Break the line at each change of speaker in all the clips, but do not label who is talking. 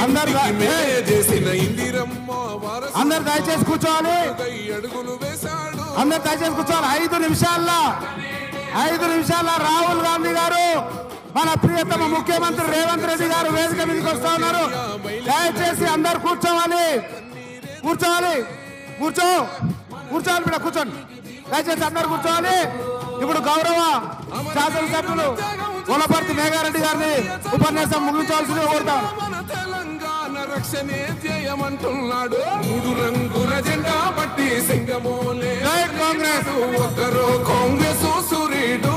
అందరు దయచేసి కూర్చోవాలి. అందరు దయచేసి కూర్చోవాలి. 5 నిమిషాల్లో రాహుల్ గాంధీ గారు, మన ప్రియతమ ముఖ్యమంత్రి రేవంత్ రెడ్డి గారు వేదిక మీదకి వస్తా ఉన్నారు. దయచేసి అందరు కూర్చోవాలి. కూర్చోవాలి బిడ్డ, కూర్చోండి. దయచేసి అందరు కూర్చోవాలి. ఇప్పుడు గౌరవ శాసనసభ్యులు వనపర్తి మేఘారెడ్డి గారిని ఉపన్యాసం ముగించాల్సిందిగా కోరుతాం.
రక్షణే చేయమంటున్నాడు. 3 రంగుల జెండా పట్టి సింగమోలే
కాంగ్రెస్
ఒక్కరో కాంగ్రెస్ సూర్యుడు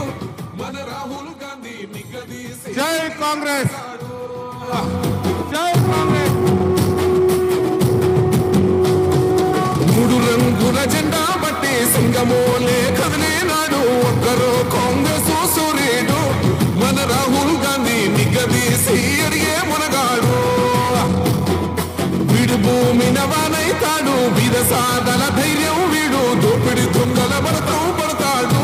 మన రాహుల్ గాంధీ నిగదీసి
జై కాంగ్రెస్, జై కాంగ్రెస్.
3 రంగుల జెండా పట్టి సింగమోలే కదిలినాడు. ఒక్కరో కాంగ్రెస్ సూర్యుడు మన రాహుల్ గాంధీ నిగదీసి అడిగే మునగాడు. వీడు భూమి నవానైతాడు. వీర సాధన ధైర్యం వీడు. దోపిడి దొంగల భరతం పడతాడు.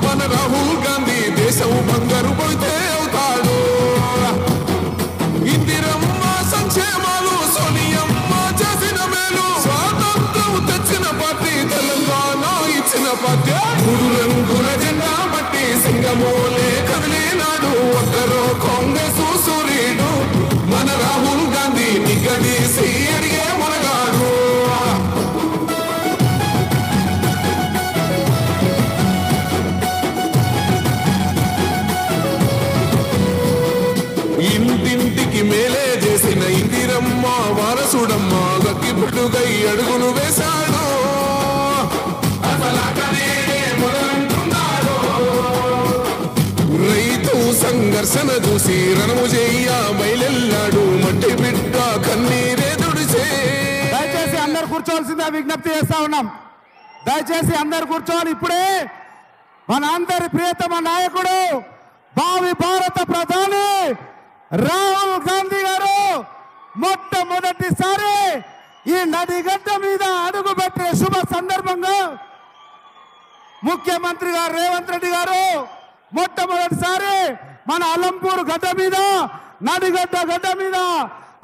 మన రాహుల్ గాంధీ దేశం బంగారు పడితే అవుతాడు. ఇందిరమ్మ సంక్షేమాలు సోనియమ్మ చేసిన మేలు. స్వాతంత్రం తెచ్చిన పార్టీ తెలంగాణ ఇచ్చిన పార్టీ. 3 రంగుల జెండా పట్టి సింగమోలే కదిలినాడు. ఒక్కరో కాంగ్రెస్ సూర్యుడు మన రాహుల్ గాంధీ నిగదీసి అడిగే మునగాడు. ఇంటింటికి మేలే చేసిన ఇందిరమ్మ వారసుడమ్మ గక్కిపుట్టుగై అడుగులు వేశాడు. రైతు సంఘర్షణ చూసి రణము చెయ్య బయలెల్లాడు. మట్టి బిడ్డ కన్నీరే తుడిచే.
దయచేసి అందరు కూర్చోవలసిందిగా విజ్ఞప్తి చేస్తా ఉన్నాం. దయచేసి అందరు కూర్చోవాలి. ఇప్పుడే మన అందరి ప్రియతమ నాయకుడు, భావి భారత ప్రధాని రాహుల్ గాంధీ గారు మొట్టమొదటిసారి ఈ నడిగడ్డ మీద అడుగు పెట్టే శుభ సందర్భంగా ముఖ్యమంత్రి గారు రేవంత్ రెడ్డి గారు మొట్టమొదటిసారి మన అలంపూర్ గడ్డ మీద, నడిగడ్డ గడ్డ మీద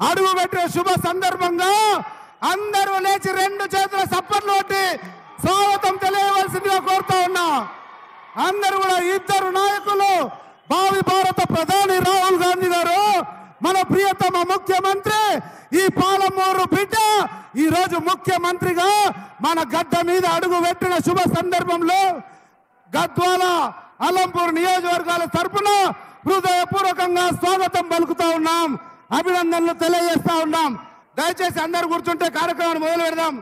అడుగు పెట్టే శుభ సందర్భంగా అందరూ లేచి 2 చేతుల చప్పట్లు కొట్టి స్వాగతం తెలియవలసిందిగా కోరుతా ఉన్నా. అందరూ కూడా ఇద్దరు నాయకులు, భావి భారత ప్రధాని రాహుల్ గాంధీ గారు, మన ప్రియతమ ముఖ్యమంత్రి, ఈ పాలమూరు బిడ్డ ఈ రోజు ముఖ్యమంత్రిగా మన గడ్డ మీద అడుగు పెట్టిన శుభ సందర్భంలో గద్వాల, అలంపూర్ నియోజకవర్గాల తరపున హృదయపూర్వకంగా స్వాగతం పలుకుతా ఉన్నాం, అభినందనలు తెలియజేస్తా ఉన్నాం. దయచేసి అందరు కూర్చుంటే కార్యక్రమాన్ని మొదలు పెడదాం.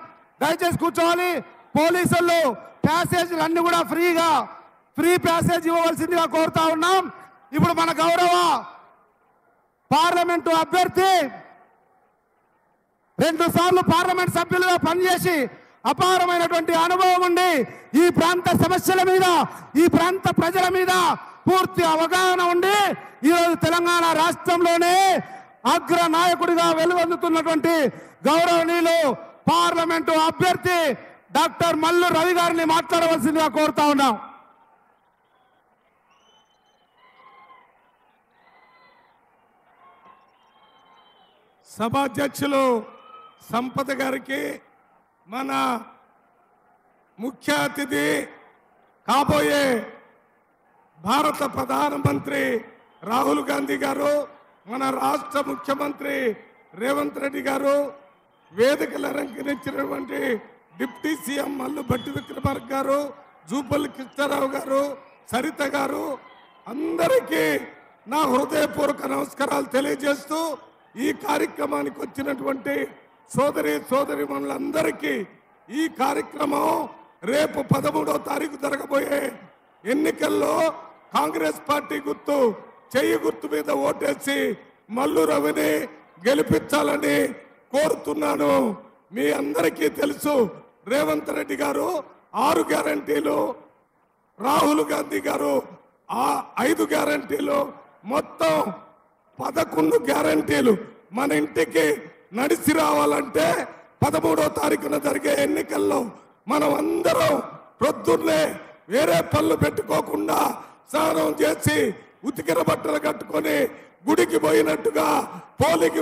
దయచేసి కూర్చోవాలి. పోలీసులు ప్యాసేజీలు అన్ని కూడా ఫ్రీ ప్యాసేజ్ ఇవ్వవలసిందిగా కోరుతా ఉన్నాం. ఇప్పుడు మన గౌరవ పార్లమెంటు అభ్యర్థి 2 సార్లు పార్లమెంట్ సభ్యులుగా పనిచేసి అపారమైనటువంటి అనుభవం ఉండి ఈ ప్రాంత సమస్యల మీద, ఈ ప్రాంత ప్రజల మీద పూర్తి అవగాహన ఉండి ఈరోజు తెలంగాణ రాష్ట్రంలోనే అగ్ర నాయకుడిగా వెలువొందుతున్నటువంటి గౌరవనీయులు పార్లమెంటు అభ్యర్థి డాక్టర్ మల్లు రవి గారిని మాట్లాడవలసిందిగా కోరుతా ఉన్నాం.
సభాధ్యక్షులు సంపద గారికి, మన ముఖ్య అతిథి కాబోయే భారత ప్రధానమంత్రి రాహుల్ గాంధీ గారు, మన రాష్ట్ర ముఖ్యమంత్రి రేవంత్ రెడ్డి గారు, వేదికలు అలంకరించినటువంటి డిప్యూటీ సీఎం మల్లు భట్టి విక్రమార్క గారు, జూపల్లి కృష్ణారావు గారు, సరిత గారు, అందరికీ నా హృదయపూర్వక నమస్కారాలు తెలియజేస్తూ ఈ కార్యక్రమానికి వచ్చినటువంటి సోదరీమణులందరికీ ఈ కార్యక్రమం రేపు 13వ తారీఖు జరగబోయే ఎన్నికల్లో కాంగ్రెస్ పార్టీ గుర్తు చెయ్యి గుర్తు మీద ఓటేసి మల్లు రవిని గెలిపించాలని కోరుతున్నాను. మీ అందరికీ తెలుసు, రేవంత్ రెడ్డి గారు 6 గ్యారంటీలు, రాహుల్ గాంధీ గారు 5 గ్యారంటీలు, మొత్తం 11 గ్యారంటీలు. మన ఇంటికి నడిచి రావాలంటే 13వ తారీఖున జరిగే ఎన్నికల్లో మనం అందరం ప్రొద్దున్నే వేరే పనులు పెట్టుకోకుండా స్నానం చేసి ఉతికిన బట్టలు కట్టుకొని గుడికి పోయినట్టుగా పోలింగ్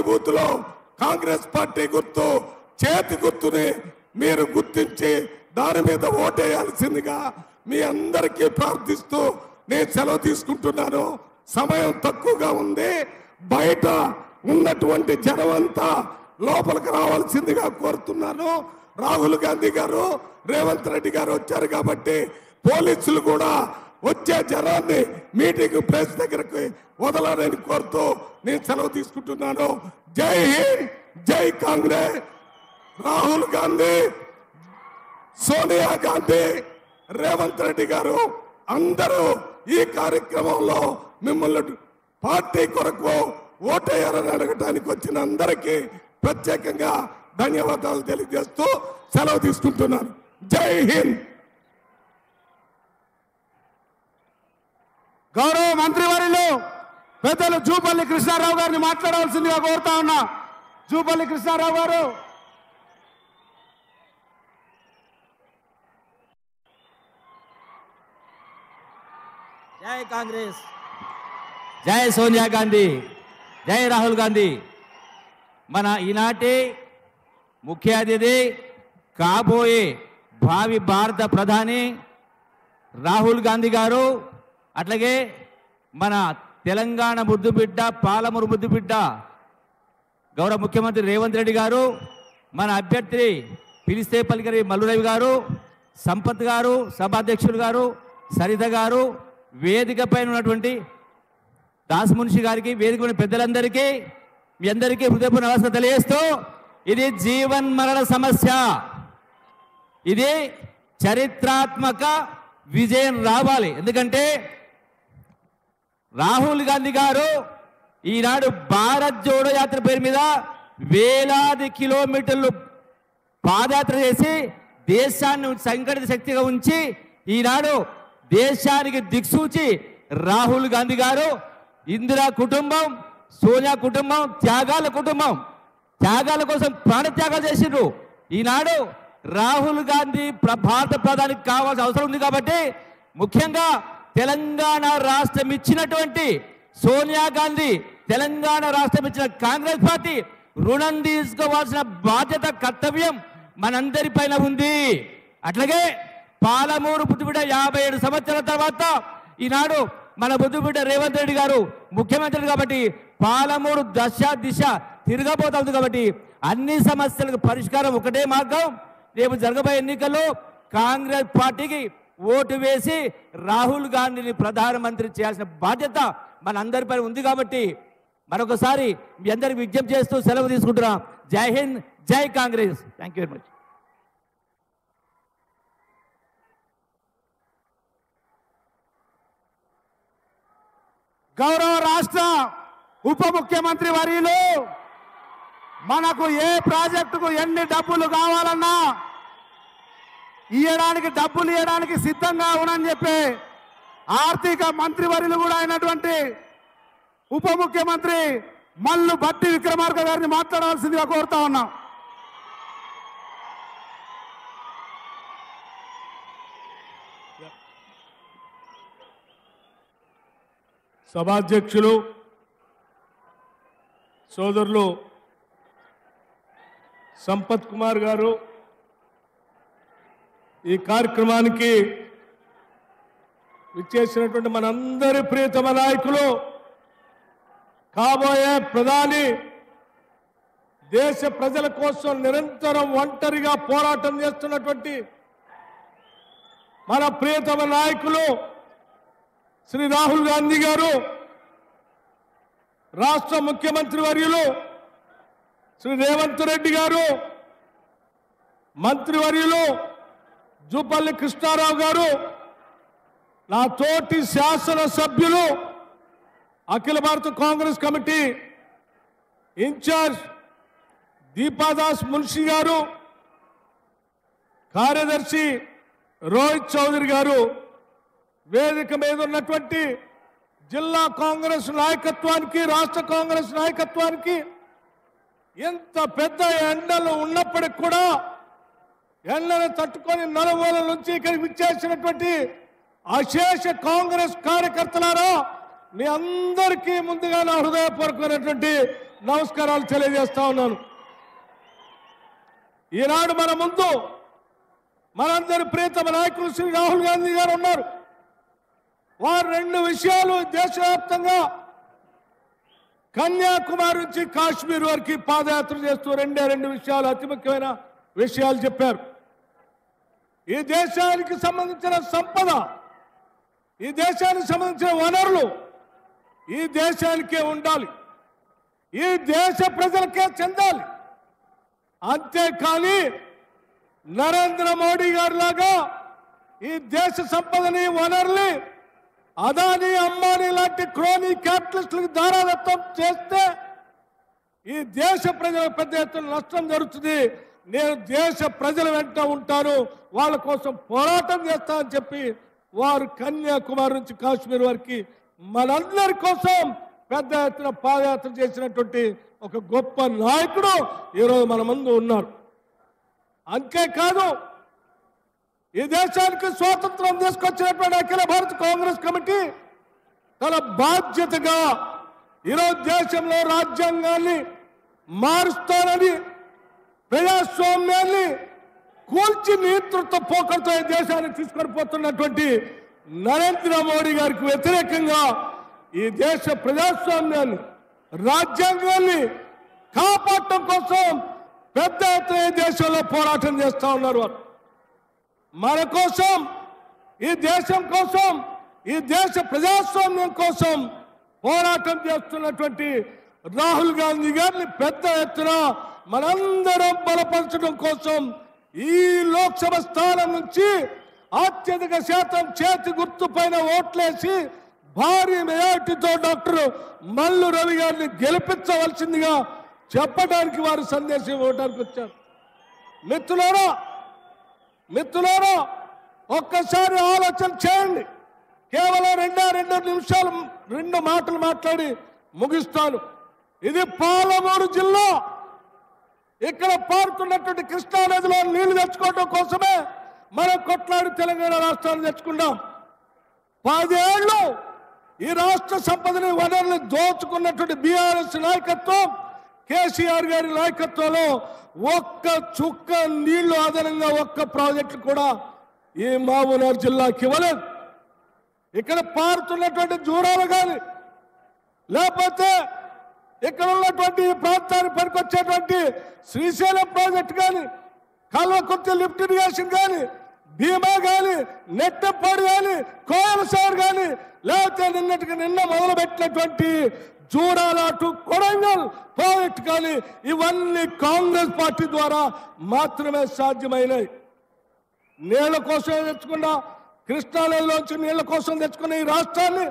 బూత్ లో కాంగ్రెస్ పార్టీ గుర్తు చేతి గుర్తుని మీరు గుర్తించి దాని మీద ఓటేయాల్సిందిగా మీ అందరికీ ప్రార్థిస్తూ నేను సెలవు తీసుకుంటున్నాను. సమయం తక్కువగా ఉంది. బయట ఉన్నటువంటి జనమంతా లోపలికి రావాల్సిందిగా కోరుతున్నాను. రాహుల్ గాంధీ గారు, రేవంత్ రెడ్డి గారు వచ్చారు కాబట్టి పోలీసులు కూడా వచ్చే జనాన్ని మీటింగ్ ప్లేస్ దగ్గరకు వదలాలని కోరుతూ నేను సెలవు తీసుకుంటున్నాను. జై హింద్, జై కాంగ్రెస్. రాహుల్ గాంధీ, సోనియా గాంధీ, రేవంత్ రెడ్డి గారు అందరూ ఈ కార్యక్రమంలో మిమ్మల్ని పార్టీ కొరకు ఓటేయాలని అడగటానికి వచ్చిన అందరికీ ప్రత్యేకంగా ధన్యవాదాలు తెలియజేస్తూ సెలవు తీసుకుంటున్నాను. జై హింద్.
గౌరవ మంత్రివర్యులు పెద్దలు జూపల్లి కృష్ణారావు గారిని మాట్లాడవలసిందిగా కోరుతా ఉన్నా. జూపల్లి కృష్ణారావు గారు.
జై కాంగ్రెస్, జై సోనియా గాంధీ, జై రాహుల్ గాంధీ. మన ఈనాటి ముఖ్య అతిథి కాబోయే భావి భారత ప్రధాని రాహుల్ గాంధీ గారు, అట్లాగే మన తెలంగాణ ముద్దుబిడ్డ, పాలమూరు ముద్దుబిడ్డ గౌరవ ముఖ్యమంత్రి రేవంత్ రెడ్డి గారు, మన అభ్యర్థి పిలిస్తే పలికరి మల్లురవి గారు, సంపత్ గారు, సభాధ్యక్షులు గారు, సరిత గారు, వేదిక పైన ఉన్నటువంటి దాసమున్షి గారికి, వేదిక పెద్దలందరికీ మీ అందరికీ హృదయపూర్వక నమస్కారం తెలియజేస్తూ, ఇది జీవన్ మరణ సమస్య. ఇది చరిత్రాత్మక విజయం రావాలి. ఎందుకంటే రాహుల్ గాంధీ గారు ఈనాడు భారత్ జోడో యాత్ర పేరు మీద వేలాది కిలోమీటర్లు పాదయాత్ర చేసి దేశాన్ని సంఘటిత శక్తిగా ఉంచి ఈనాడు దేశానికి దిక్సూచి రాహుల్ గాంధీ గారు, ఇందిరా కుటుంబం, సోనియా కుటుంబం, త్యాగాల కుటుంబం, త్యాగాల కోసం ప్రాణత్యాగాలు చేసిండ్రు. ఈనాడు రాహుల్ గాంధీ భారత ప్రధానికి కావాల్సిన అవసరం ఉంది కాబట్టి ముఖ్యంగా తెలంగాణ రాష్ట్రం ఇచ్చినటువంటి సోనియా గాంధీ, తెలంగాణ రాష్ట్రం ఇచ్చిన కాంగ్రెస్ పార్టీ రుణం తీసుకోవాల్సిన బాధ్యత, కర్తవ్యం మనందరి పైన ఉంది. అట్లాగే పాలమూరు బుద్ధిబిడ్డ 57 సంవత్సరాల తర్వాత ఈనాడు మన బుద్ధిబిడ్డ రేవంత్ రెడ్డి గారు ముఖ్యమంత్రి కాబట్టి పాలమూరు దిశ తిరగబోతుంది కాబట్టి అన్ని సమస్యలకు పరిష్కారం ఒకటే మార్గం. రేపు జరగబోయే ఎన్నికల్లో కాంగ్రెస్ పార్టీకి ఓటు వేసి రాహుల్ గాంధీని ప్రధానమంత్రి చేయాల్సిన బాధ్యత మన అందరిపై ఉంది కాబట్టి మరొకసారి మీ అందరికి విజ్ఞప్తి చేస్తూ సెలవు తీసుకుంటున్నాం. జై హింద్, జై Congress. Thank you very much.
గౌరవ రాష్ట్ర ఉప ముఖ్యమంత్రి వర్యులు మనకు ఏ ప్రాజెక్టుకు ఎన్ని డబ్బులు కావాలన్నా డబ్బులు ఇవ్వడానికి సిద్ధంగా ఉన్నానని చెప్పి ఆర్థిక మంత్రివర్యులు కూడా అయినటువంటి ఉప ముఖ్యమంత్రి మల్లు భట్టి విక్రమార్క గారిని మాట్లాడవలసిందిగా కోరుతా ఉన్నాం.
సభాధ్యక్షులు సోదరులు సంపత్ కుమార్ గారు, ఈ కార్యక్రమానికి విచ్చేసినటువంటి మనందరి ప్రియతమ నాయకులు, కాబోయే ప్రధాని, దేశ ప్రజల కోసం నిరంతరం ఒంటరిగా పోరాటం చేస్తున్నటువంటి మన ప్రియతమ నాయకులు శ్రీ రాహుల్ గాంధీ గారు, రాష్ట్ర ముఖ్యమంత్రి వర్యులు శ్రీ రేవంత్ రెడ్డి గారు, మంత్రివర్యులు జూపల్లి కృష్ణారావు గారు, నా తోటి శాసన సభ్యులు, అఖిల భారత కాంగ్రెస్ కమిటీ ఇన్ఛార్జ్ దీపాదాస్ మున్షి గారు, కార్యదర్శి రోహిత్ చౌదరి గారు, వేదిక మీద ఉన్నటువంటి జిల్లా కాంగ్రెస్ నాయకత్వానికి, రాష్ట్ర కాంగ్రెస్ నాయకత్వానికి, ఎంత పెద్ద ఎండలు ఉన్నప్పటికి కూడా ఎండను తట్టుకొని నలుమూలల నుంచి ఇక్కడికి విచ్చేసినటువంటి అశేష కాంగ్రెస్ కార్యకర్తలారా, మీ అందరికీ ముందుగా నా హృదయపూర్వకమైనటువంటి నమస్కారాలు తెలియజేస్తా ఉన్నాను. ఈనాడు మన ముందు మనందరి ప్రియతమ నాయకులు శ్రీ రాహుల్ గాంధీ గారు ఉన్నారు. వారు 2 విషయాలు దేశవ్యాప్తంగా కన్యాకుమారి నుంచి కాశ్మీర్ వరకు పాదయాత్ర చేస్తూ 2 విషయాలు, అతి ముఖ్యమైన విషయాలు చెప్పారు. ఈ దేశానికి సంబంధించిన సంపద, ఈ దేశానికి సంబంధించిన వనరులు ఈ దేశానికే ఉండాలి, ఈ దేశ ప్రజలకే చెందాలి. అంతేకాని నరేంద్ర మోడీ గారి లాగా ఈ దేశ సంపదని, వనరుల్ని అదానీ, అంబానీ లాంటి క్రోనీ క్యాపిటలిస్టులకు దారాదత్తం చేస్తే ఈ దేశ ప్రజలకు పెద్ద ఎత్తున నష్టం జరుగుతుంది. నేను దేశ ప్రజల వెంట ఉంటాను, వాళ్ళ కోసం పోరాటం చేస్తా అని చెప్పి వారు కన్యాకుమారి నుంచి కాశ్మీర్ వరకు మనందరి కోసం పెద్ద ఎత్తున పాదయాత్ర చేసినటువంటి ఒక గొప్ప నాయకుడు ఈరోజు మన ముందు ఉన్నారు. అంతేకాదు ఈ దేశానికి స్వాతంత్రం తీసుకొచ్చినటువంటి అఖిల భారత కాంగ్రెస్ కమిటీ తన బాధ్యతగా ఈరోజు దేశంలో రాజ్యాంగాన్ని మారుస్తానని, ప్రజాస్వామ్యాన్ని కూల్చి నేతృత్వ పోకడతో ఈ దేశాన్ని తీసుకొని పోతున్నటువంటి నరేంద్ర మోడీ గారికి వ్యతిరేకంగా ఈ దేశ ప్రజాస్వామ్యాన్ని, రాజ్యాంగాన్ని కాపాడటం కోసం పెద్ద ఎత్తున ఈ దేశంలో పోరాటం చేస్తా ఉన్నారు. వారు మన కోసం, ఈ దేశం కోసం, ఈ దేశ ప్రజాస్వామ్యం కోసం పోరాటం చేస్తున్నటువంటి రాహుల్ గాంధీ గారిని పెద్ద ఎత్తున మనందరం బలపరచడం కోసం ఈ లోక్సభ స్థానం నుంచి అత్యధిక శాతం చేతి గుర్తు పైన ఓట్లేసి భారీ మెజార్టీతో డాక్టర్ మల్లు రవి గారిని గెలిపించవలసిందిగా చెప్పడానికి వారు సందేశం ఇవ్వడానికి వచ్చారు. మిత్రులారా, ఒక్కసారి ఆలోచన చేయండి. కేవలం 2 నిమిషాలు 2 మాటలు మాట్లాడి ముగిస్తాను. ఇది పాలమూరు జిల్లా. ఇక్కడ పారుతున్నటువంటి కృష్ణా నదిలో నీళ్లు తెచ్చుకోవడం కోసమే మనం కొట్లాడి తెలంగాణ రాష్ట్రాన్ని తెచ్చుకున్నాం. 10 ఏళ్ళు ఈ రాష్ట్ర సంపదని, వనరులు దోచుకున్నటువంటి బీఆర్ఎస్ నాయకత్వం, కేసీఆర్ గారి నాయకత్వంలో ఒక్క చుక్క నీళ్లు అదనంగా ఒక్క ప్రాజెక్టు కూడా ఈ మహబూబ్నగర్ జిల్లాకి ఇవ్వలేదు. ఇక్కడ పారుతున్నటువంటి జూరాలు కానీ, లేకపోతే ఇక్కడ ఉన్నటువంటి ఈ ప్రాంతానికి పనికొచ్చేటువంటి శ్రీశైలం ప్రాజెక్టు కానీ, కల్వకుర్తి లిఫ్ట్ ఇరిగేషన్ కానీ, భీమా కానీ, నెట్టపాడు కానీ, కోయలసార్ కానీ, లేకపోతే నిన్న మొదలుపెట్టినటువంటి జూరాల టు కొడంగల్ ప్రాజెక్టు కానీ, ఇవన్నీ కాంగ్రెస్ పార్టీ ద్వారా మాత్రమే సాధ్యమైనవి. నీళ్ల కోసం తెచ్చుకున్న, కృష్ణా నదిలోంచి నీళ్ల కోసం తెచ్చుకున్న ఈ రాష్ట్రాన్ని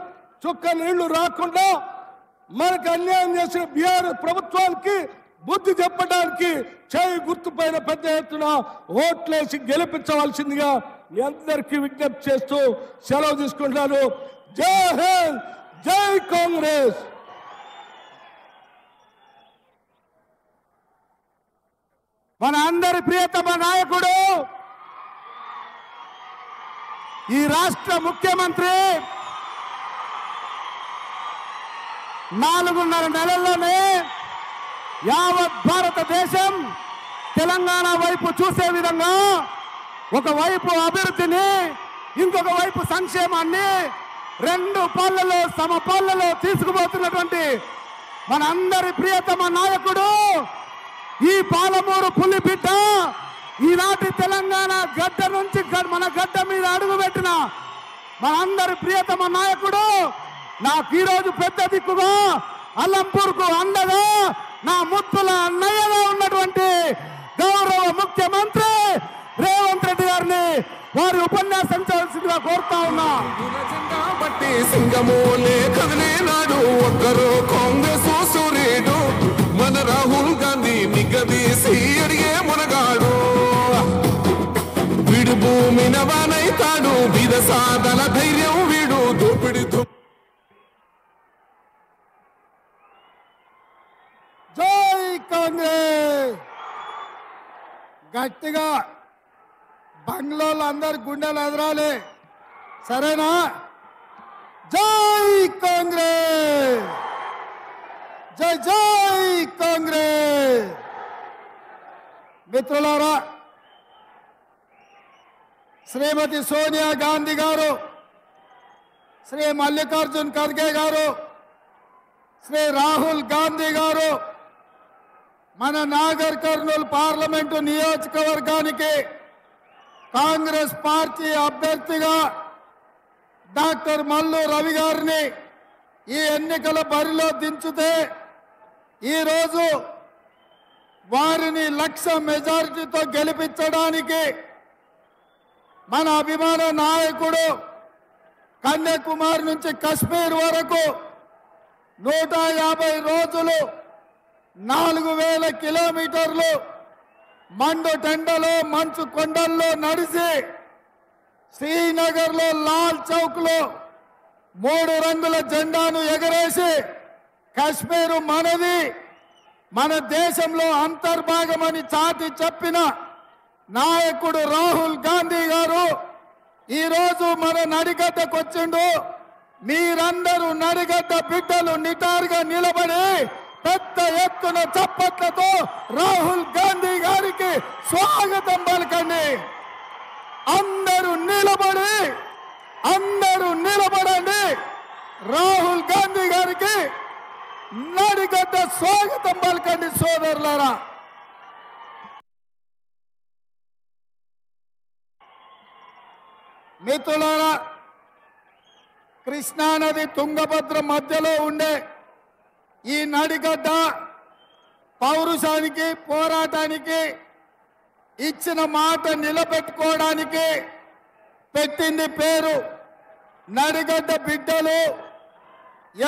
చుక్క నీళ్లు రాకుండా మనకు అన్యాయం చేసిన బీఆర్ఎస్ ప్రభుత్వానికి బుద్ధి చెప్పడానికి చేయి గుర్తుపైన పెద్ద ఎత్తున ఓట్లేసి గెలిపించవలసిందిగా మీ అందరికీ విజ్ఞప్తి చేస్తూ సెలవు తీసుకుంటున్నాను. జై హింద్, జై కాంగ్రెస్.
మన అందరి ప్రియతమ నాయకుడు, ఈ రాష్ట్ర ముఖ్యమంత్రి 4.5 నెలల్లోనే యావత్ భారతదేశం తెలంగాణ వైపు చూసే విధంగా ఒకవైపు అభివృద్ధిని, ఇంకొక వైపు సంక్షేమాన్ని 2 పాళ్లలో సమపాళ్లలో తీసుకుపోతున్నటువంటి మన అందరి ప్రియతమ నాయకుడు, ఈ పాలమూరు పులిబిడ్డ, ఈనాటి తెలంగాణ గడ్డ నుంచి మన గడ్డ మీద అడుగుపెట్టిన మనందరి ప్రియతమ నాయకుడు, నాకు ఈరోజు పెద్ద దిక్కుగా అల్లంపూర్కు అండగా నా ముత్తుల అన్నయ్యగా ఉన్నటువంటి గౌరవ ముఖ్యమంత్రి రేవంత్ రెడ్డి గారిని వారి ఉపన్యాసం చేయాల్సిందిగా కోరుతా ఉన్నా.
బట్టి సింగమోలే కదిలేనాడు ఒక్కరు కాంగ్రెస్ సూర్యుడు, మన రాహుల్ గాంధీ నిగదీసి అడిగే మునగాడు. వీడు భూమి నవానైతాడు, బీద సాధన ధైర్యం వీడు దోపిడితో.
జై కాంగ్రెస్. గట్టిగా బంగ్లాలో అందరు గుండెలు ఎదరాలి, సరేనా? జై కాంగ్రెస్, జై జై కాంగ్రెస్. మిత్రులారా, శ్రీమతి సోనియా గాంధీ గారు, శ్రీ మల్లికార్జున్ ఖర్గే గారు, శ్రీ రాహుల్ గాంధీ గారు మన నాగర్ కర్నూలు పార్లమెంటు నియోజకవర్గానికి కాంగ్రెస్ పార్టీ అభ్యర్థిగా డాక్టర్ మల్లు రవి గారిని ఈ ఎన్నికల బరిలో దించితే ఈరోజు వారిని 1,00,000 మెజారిటీతో గెలిపించడానికి మన అభిమాన నాయకుడు కన్యాకుమారి నుంచి కశ్మీర్ వరకు 150 రోజులు 4,000 కిలోమీటర్లు మండు టెండలో మంచు కొండల్లో నడిచి శ్రీనగర్లో లాల్ చౌక్లో 3 రంగుల జెండాను ఎగరేసి కశ్మీరు మనది, మన దేశంలో అంతర్భాగమని చాటి చెప్పిన నాయకుడు రాహుల్ గాంధీ గారు ఈరోజు మన నడిగడ్డకు వచ్చిండు. మీరందరూ నడిగడ్డ బిడ్డలు నిటారుగా నిలబడి పెద్ద ఎత్తున చప్పట్లతో రాహుల్ గాంధీ గారికి స్వాగతం పలకండి. అందరూ నిలబడండి. రాహుల్ గాంధీ గారికి నడిగడ్డ స్వాగతం పలకండి సోదరులారా. మిత్రులారా, కృష్ణానది తుంగభద్ర మధ్యలో ఉండే ఈ నడిగడ్డ పౌరుషానికి, పోరాటానికి, ఇచ్చిన మాట నిలబెట్టుకోవడానికి పెట్టింది పేరు. నడిగడ్డ బిడ్డలు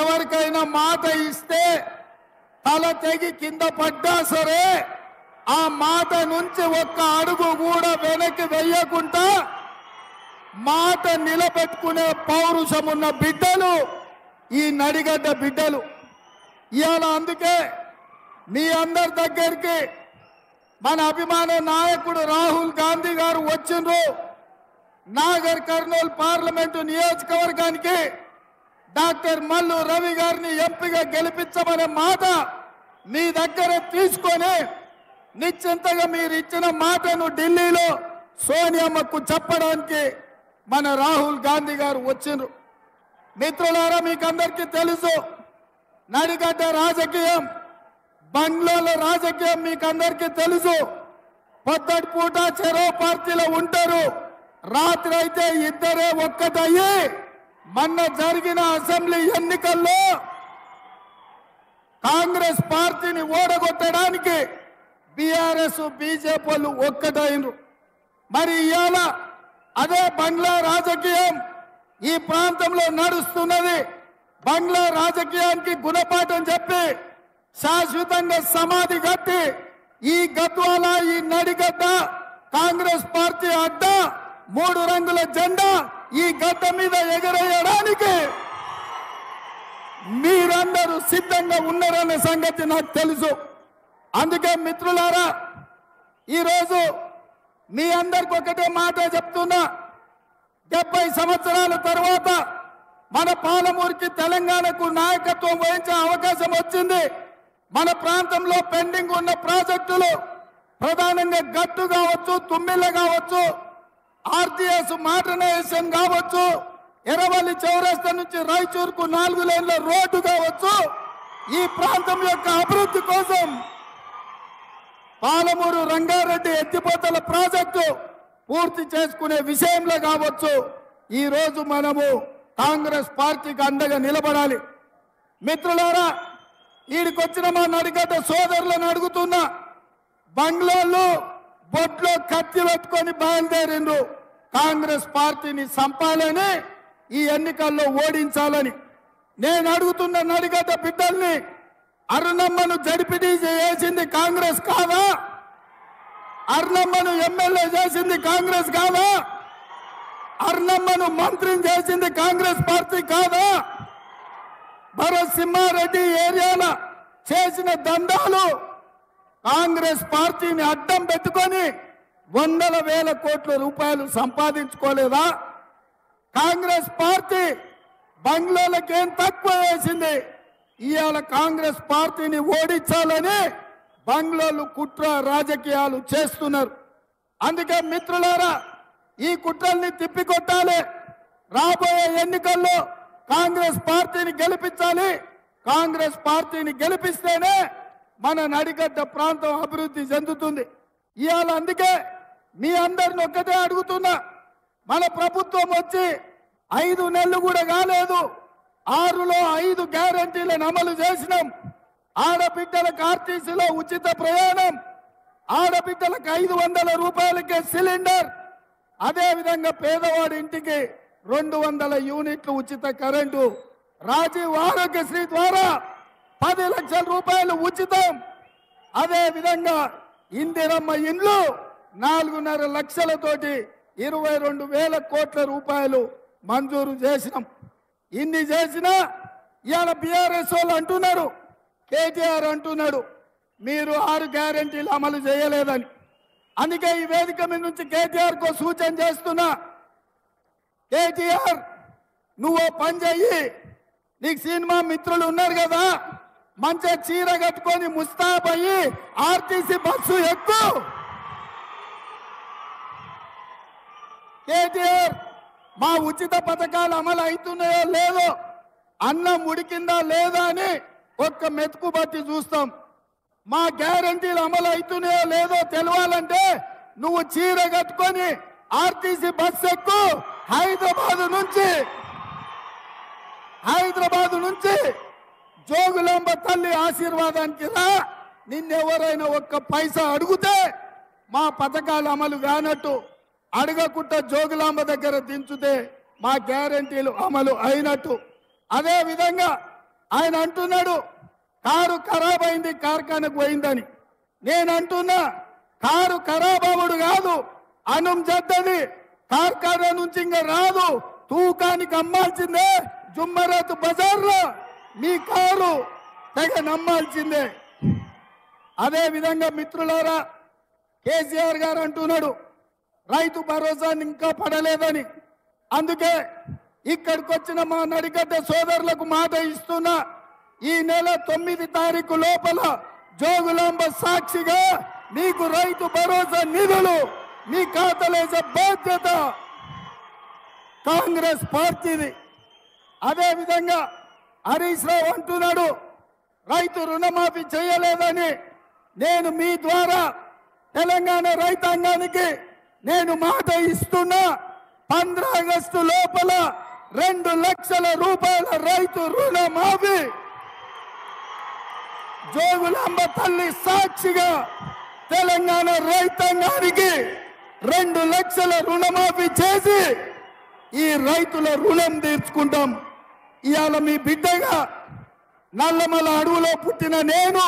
ఎవరికైనా మాట ఇస్తే తల తెగి కింద పడ్డా సరే ఆ మాట నుంచి ఒక్క అడుగు కూడా వెనక్కి వెయ్యకుండా మాట నిలబెట్టుకునే పౌరుషం ఉన్న బిడ్డలు ఈ నడిగడ్డ బిడ్డలు. ఇవాళ అందుకే మీ అందరి దగ్గరికి మన అభిమాన నాయకుడు రాహుల్ గాంధీ గారు వచ్చిండ్రు. నాగర్ కర్నూలు పార్లమెంటు నియోజకవర్గానికి డాక్టర్ మల్లు రవి గారిని ఎంపీగా గెలిపించమనే మాట మీ దగ్గర తీసుకొని నిశ్చింతగా మీరు ఇచ్చిన మాటను ఢిల్లీలో సోనియమ్మకు చెప్పడానికి మన రాహుల్ గాంధీ గారు వచ్చిండ్రు. మిత్రులారా, మీకు అందరికీ తెలుసు నడిగడ్డ రాజకీయం, బంగ్లాలో రాజకీయం మీకు అందరికీ తెలుసు. పొద్దటి పూట చెరో పార్టీలో ఉంటారు, రాత్రి అయితే ఇద్దరే ఒక్కటయ్యి మొన్న జరిగిన అసెంబ్లీ ఎన్నికల్లో కాంగ్రెస్ పార్టీని ఓడగొట్టడానికి బీఆర్ఎస్ బీజేపీలు ఒక్కటైనరు. మరి ఇవాళ అదే బంగ్లా రాజకీయం ఈ ప్రాంతంలో నడుస్తున్నది. బంగ్లా రాజకీయానికి గుణపాఠం చెప్పి శాశ్వతంగా సమాధి కట్టి ఈ గద్వాల, ఈ నడిగడ్డ కాంగ్రెస్ పార్టీ అడ్డ 3 రంగుల జెండా ఈ గడ్డ మీద ఎగరేయడానికి మీరందరూ సిద్ధంగా ఉన్నారనే సంగతి నాకు తెలుసు. అందుకే మిత్రులారా, ఈరోజు మీ అందరికి ఒకటే మాట చెప్తున్నా. 70 సంవత్సరాల తర్వాత మన పాలమూరుకి, తెలంగాణకు నాయకత్వం వహించే అవకాశం వచ్చింది. మన ప్రాంతంలో పెండింగ్ ఉన్న ప్రాజెక్టులు ప్రధానంగా గట్టు కావచ్చు, తుమ్మిళ్ళ కావచ్చు, ఆర్టీఎస్ మోడర్నైజేషన్ కావచ్చు, ఎర్రవల్లి చౌరస్తా నుంచి రాయచూరుకు 4 లేన్ల రోడ్డు కావచ్చు, ఈ ప్రాంతం యొక్క అభివృద్ధి కోసం పాలమూరు రంగారెడ్డి ఎత్తిపోతల ప్రాజెక్టు పూర్తి చేసుకునే విషయంలో కావచ్చు, ఈ రోజు మనము కాంగ్రెస్ పార్టీకి అండగా నిలబడాలి. మిత్రులారా, ఈడికొచ్చిన మా నడిగడ్డ సోదరులను అడుగుతున్నా, బంగ్లాలో బొట్లో కత్తి పెట్టుకొని బయలుదేరిండ్రు కాంగ్రెస్ పార్టీని సంపాలని, ఈ ఎన్నికల్లో ఓడించాలని. నేను అడుగుతున్న నడిగడ్డ బిడ్డల్ని, అరుణమ్మను జడ్పీటీసీ చేసింది కాంగ్రెస్ కాదా? అరుణమ్మను ఎమ్మెల్యే చేసింది కాంగ్రెస్ కాదా? అరుణమ్మను మంత్రిని చేసింది కాంగ్రెస్ పార్టీ కాదా? భరత్ సింహారెడ్డి ఏరియాలో చేసిన దందాలు కాంగ్రెస్ పార్టీని అడ్డం పెట్టుకొని 100,000 కోట్ల రూపాయలు సంపాదించుకోలేదా? కాంగ్రెస్ పార్టీ
బంగ్లాలకేం తక్కువ వేసింది. ఇవాళ కాంగ్రెస్ పార్టీని ఓడించాలని బంగ్లాలు కుట్ర రాజకీయాలు చేస్తున్నారు. అందుకే మిత్రులారా, ఈ కుట్రల్ని తిప్పికొట్టాలి. రాబోయే ఎన్నికల్లో కాంగ్రెస్ పార్టీని గెలిపించాలి. కాంగ్రెస్ పార్టీని గెలిపిస్తేనే మన నడిగడ్డ ప్రాంతం అభివృద్ధి చెందుతుంది. ఇవాళ అందుకే మీ అందరిని ఒక్కటే అడుగుతున్నా, మన ప్రభుత్వం వచ్చి 5 నెలలు కూడా కాలేదు. 6లో 5 గ్యారంటీలను అమలు చేసినాం. ఆడబిడ్డలకు ఆర్టీసీలో ఉచిత ప్రయాణం, ఆడబిడ్డలకు 500 రూపాయలకే సిలిండర్, అదేవిధంగా పేదవాడి ఇంటికి 200 యూనిట్లు ఉచిత కరెంటు, రాజీవ్ ఆరోగ్యశ్రీ ద్వారా 10 లక్షల రూపాయలు ఉచితం, అదేవిధంగా ఇందిరమ్మ ఇండ్లు 4.5 లక్షలతోటి 22,000 కోట్ల రూపాయలు మంజూరు చేసినాం. ఇన్ని చేసినా ఇవాళ బీఆర్ఎస్ వాళ్ళు అంటున్నారు, కేటీఆర్ అంటున్నాడు మీరు 6 గ్యారెంటీలు అమలు చేయలేదని. అందుకే ఈ వేదిక మీద నుంచి కేటీఆర్ కో సూచన చేస్తున్నా, కేటీఆర్ నువ్వు పని చెయ్యి, నీకు సినిమా మిత్రులు ఉన్నారు కదా, మంచిగా చీర కట్టుకొని ముస్తాబయ్యి ఆర్టీసీ బస్సు ఎక్కు. కేటీఆర్ మా ఉచిత పథకాలు అమలు అవుతున్నాయో లేదో, అన్నం ఉడికిందా లేదా అని ఒక్క మెతుకు బట్టి చూస్తాం. మా గ్యారంటీలు అమలు అవుతున్నాయో లేదో తెలవాలంటే నువ్వు చీర కట్టుకొని ఆర్టీసీ బస్సు ఎక్కు. హైదరాబాద్ నుంచి జోగులాంబ తల్లి ఆశీర్వాదానికి రా. నిన్నెవరైనా ఒక్క పైసా అడిగితే మా పథకాలు అమలు కానట్టు, అడగకుండా జోగులాంబ దగ్గర దించుతే మా గ్యారంటీలు అమలు అయినట్టు. అదే విధంగా ఆయన అంటున్నాడు కారు ఖరాబ్ అయింది కార్ఖానకు పోయిందని. నేను అంటున్నా కారు ఖరాబ్ అవ్వడు కాదు, అన్నం చెడ్డది, కార్ఖానా నుంచి ఇంకా రాదు, తూకానికి అమ్మాల్సిందే. జుమ్మరాత్ బజార్లో మీ కారు తెగ నమ్మాల్సిందే. అదే విధంగా మిత్రులారా, కేసీఆర్ గారు అంటున్నాడు రైతు భరోసా ఇంకా పడలేదని. అందుకే ఇక్కడికి వచ్చిన మా నడిగడ్డ సోదరులకు మాట ఇస్తున్నా, ఈ నెల 9 తారీఖు లోపల జోగులాంబ సాక్షిగా మీకు రైతు భరోసా నిధులు మీ ఖాతాలేసే బాధ్యత కాంగ్రెస్ పార్టీది. అదే విధంగా హరీష్ రావు అంటున్నాడు రైతు రుణమాఫీ చేయలేదని. నేను మీ ద్వారా తెలంగాణ రైతాంగానికి నేను మాట ఇస్తున్నా, 15 ఆగస్టు లోపల 2 లక్షల రూపాయల రైతు రుణమాఫీ జోగులాంబ తల్లి సాక్షిగా తెలంగాణ రైతాంగానికి 2 లక్షల రుణమాఫీ చేసి ఈ రైతుల రుణం తీర్చుకుంటాం. ఇవాళ మీ బిడ్డగా నల్లమల అడవులో పుట్టిన నేను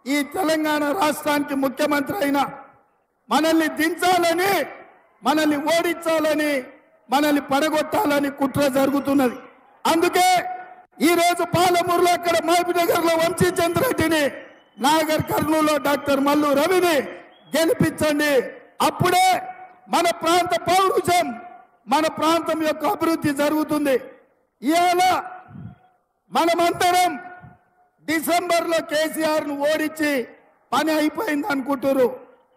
ఈ తెలంగాణ రాష్ట్రానికి ముఖ్యమంత్రి అయినా మనల్ని దించాలని, మనల్ని ఓడించాలని, మనల్ని పడగొట్టాలని కుట్ర జరుగుతున్నది. అందుకే ఈరోజు పాలమూరులో అక్కడ మహబూబ్నగర్లో వంశీచంద్రెడ్డిని, నాగర్ కర్నూలులో డాక్టర్ మల్లు రవిని గెలిపించండి. అప్పుడే మన ప్రాంత పౌరుషం, మన ప్రాంతం యొక్క అభివృద్ధి జరుగుతుంది. ఇవాళ మనమందరం డిసెంబర్లో కేసీఆర్ ను ఓడించి పని అయిపోయింది అనుకుంటారు.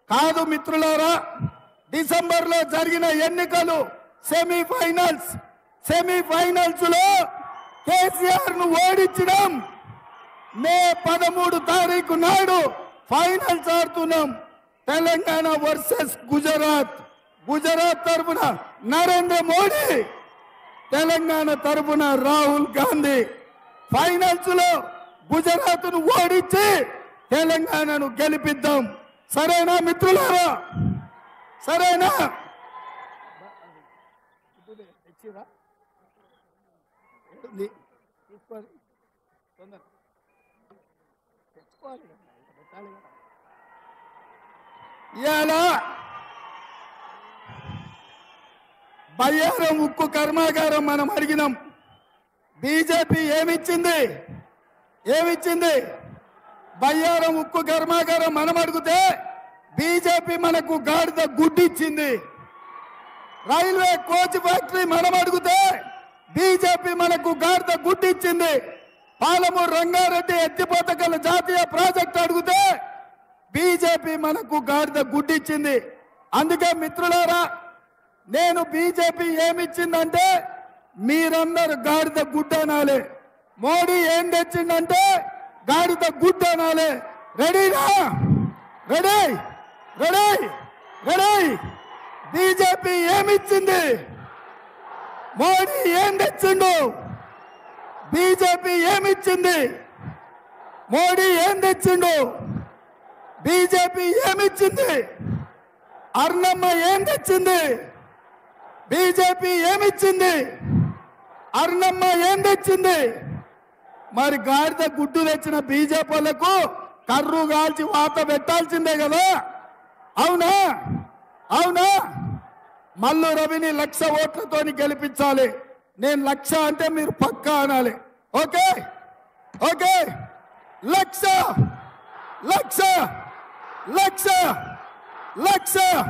కాదు మిత్రులారా, డిసెంబర్లో జరిగిన ఎన్నికలు సెమీఫైనల్స్ లో కేసీఆర్ ను ఓడించడం. మే 13 తారీఖు నాడు ఫైనల్స్ ఆడుతున్నాం. తెలంగాణ వర్సెస్ గుజరాత్. గుజరాత్ తరఫున నరేంద్ర మోడీ, తెలంగాణ తరఫున రాహుల్ గాంధీ. ఫైనల్స్ లో గుజరాత్ ను ఓడించి తెలంగాణను గెలిపిద్దాం. సరేనా మిత్రులారా? సరేనా? ఇవాళ బయ్యారం ఉక్కు కర్మాగారం మనం అడిగినాం. బీజేపీ ఏమిచ్చింది? బయ్యారం ఉక్కు కర్మాగారం మనం అడిగితే బీజేపీ మనకు గాడిద గుడ్డిచ్చింది. రైల్వే కోచ్ ఫ్యాక్టరీ మనం అడిగితే
బీజేపీ మనకు గాడిద గుడ్డిచ్చింది. పాలమూరు రంగారెడ్డి ఎత్తిపోతకల జాతీయ ప్రాజెక్టు అడిగితే బీజేపీ మనకు గాడిద గుడ్డిచ్చింది. అందుకే మిత్రులారా, నేను బీజేపీ ఏమిచ్చిందంటే మీరందరూ గాడిద గుడ్డ అనాలి. మోడీ ఏం తెచ్చిందంటే గాడిద గుడ్డ అనాలి. రెడీనా? Ready ready ready. బీజేపీ ఏమిచ్చింది, మోడీ ఏం తెచ్చిండు? బీజేపీ ఏమిచ్చింది, మోడీ ఏం తెచ్చిండు? బీజేపీ ఏమిచ్చింది? అర్ణమ్మ ఏం తెచ్చింది? బీజేపీ ఏమిచ్చింది? అర్ణమ్మ ఏం తెచ్చింది? మరి గాడిద గుడ్డు తెచ్చిన బీజేపీ వాళ్ళకు కర్రు కాల్చి వాత పెట్టాల్సిందే కదా. అవునా? అవునా? మల్లు రవిని 1,00,000 ఓట్లతోని గెలిపించాలి. నేను 1,00,000 అంటే మీరు పక్కా అనాలి. Okay okay. 1,00,000 1,00,000 1,00,000 1,00,000